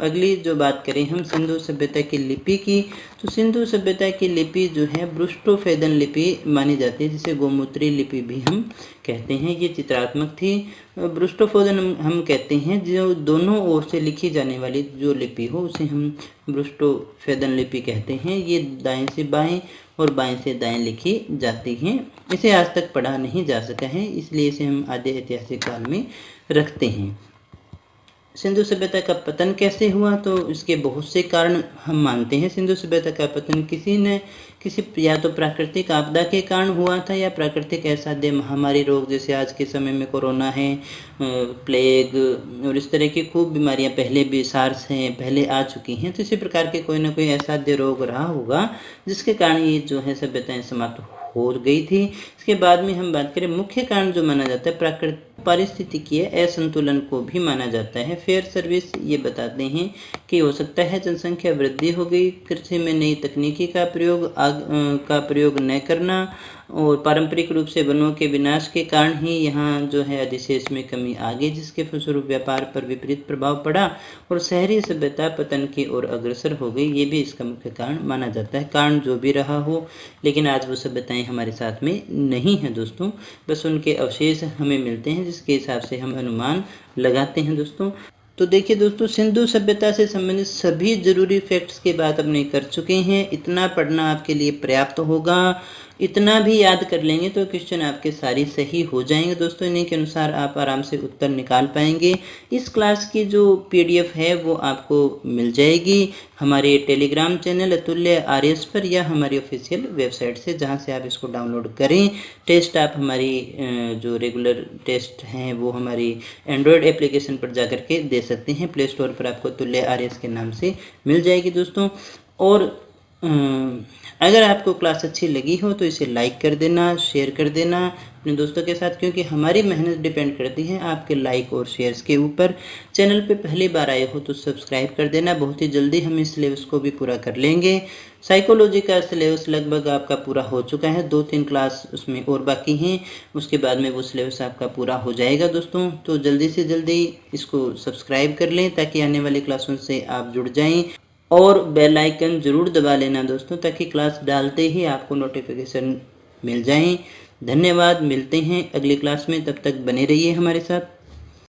अगली जो बात करें हम सिंधु सभ्यता की लिपि की, तो सिंधु सभ्यता की लिपि जो है ब्रुष्टोफेदन लिपि मानी जाती है, जिसे गोमूत्री लिपि भी हम कहते हैं। ये चित्रात्मक थी। ब्रुष्टोफेदन हम कहते हैं जो दोनों ओर से लिखी जाने वाली जो लिपि हो उसे हम ब्रुष्टोफेदन लिपि कहते हैं। ये दाएं से बाएं और बाएं से दाएं लिखी जाती हैं। इसे आज तक पढ़ा नहीं जा सका है, इसलिए इसे हम आधे ऐतिहासिक काल में रखते हैं। सिंधु सभ्यता का पतन कैसे हुआ? तो इसके बहुत से कारण हम मानते हैं। सिंधु सभ्यता का पतन किसी या तो प्राकृतिक आपदा के कारण हुआ था या प्राकृतिक असाध्य महामारी रोग, जैसे आज के समय में कोरोना है, प्लेग और इस तरह की खूब बीमारियां पहले भी सार्स हैं पहले आ चुकी हैं। तो इसी प्रकार के कोई ना कोई असाध्य रोग रहा होगा जिसके कारण ये जो है सभ्यताएं समाप्त हो गई थी। इसके बाद में हम बात करें मुख्य कारण जो माना जाता है पारिस्थितिकीय असंतुलन को भी माना जाता है। फेयर सर्विस ये बताते हैं कि हो सकता है जनसंख्या वृद्धि हो गई, कृषि में नई तकनीकी का प्रयोग न करना, और पारंपरिक रूप से वनों के विनाश के कारण ही यहाँ जो है अधिशेष में कमी आ गई, जिसके फलस्वरूप व्यापार पर विपरीत प्रभाव पड़ा और शहरी सभ्यता पतन की ओर अग्रसर हो गई। ये भी इसका मुख्य कारण माना जाता है। कारण जो भी रहा हो, लेकिन आज वो सभ्यताएं हमारे साथ में नहीं है दोस्तों, बस उनके अवशेष हमें मिलते हैं, जिसके हिसाब से हम अनुमान लगाते हैं दोस्तों। तो देखिए दोस्तों, सिंधु सभ्यता से संबंधित सभी जरूरी फैक्ट्स की बात अपने कर चुके हैं। इतना पढ़ना आपके लिए पर्याप्त होगा। इतना भी याद कर लेंगे तो क्वेश्चन आपके सारे सही हो जाएंगे दोस्तों। इन्हीं के अनुसार आप आराम से उत्तर निकाल पाएंगे। इस क्लास की जो PDF है वो आपको मिल जाएगी हमारे टेलीग्राम चैनल अतुल्य आर्यस पर या हमारी ऑफिशियल वेबसाइट से, जहां से आप इसको डाउनलोड करें। टेस्ट आप हमारी जो रेगुलर टेस्ट हैं वो हमारी एंड्रॉयड एप्लीकेशन पर जाकर के दे सकते हैं। प्ले स्टोर पर आपको अतुल्य आर्यस के नाम से मिल जाएगी दोस्तों। और अगर आपको क्लास अच्छी लगी हो तो इसे लाइक कर देना, शेयर कर देना अपने दोस्तों के साथ, क्योंकि हमारी मेहनत डिपेंड करती है आपके लाइक और शेयर्स के ऊपर। चैनल पे पहली बार आए हो तो सब्सक्राइब कर देना। बहुत ही जल्दी हम इस सिलेबस को भी पूरा कर लेंगे। साइकोलॉजी का सिलेबस लगभग आपका पूरा हो चुका है, 2-3 क्लास उसमें और बाकी हैं। उसके बाद में वो सिलेबस आपका पूरा हो जाएगा दोस्तों। तो जल्दी से जल्दी इसको सब्सक्राइब कर लें ताकि आने वाली क्लासों से आप जुड़ जाएं, और बेल आइकन जरूर दबा लेना दोस्तों, ताकि क्लास डालते ही आपको नोटिफिकेशन मिल जाएं। धन्यवाद, मिलते हैं अगली क्लास में, तब तक बने रहिए हमारे साथ।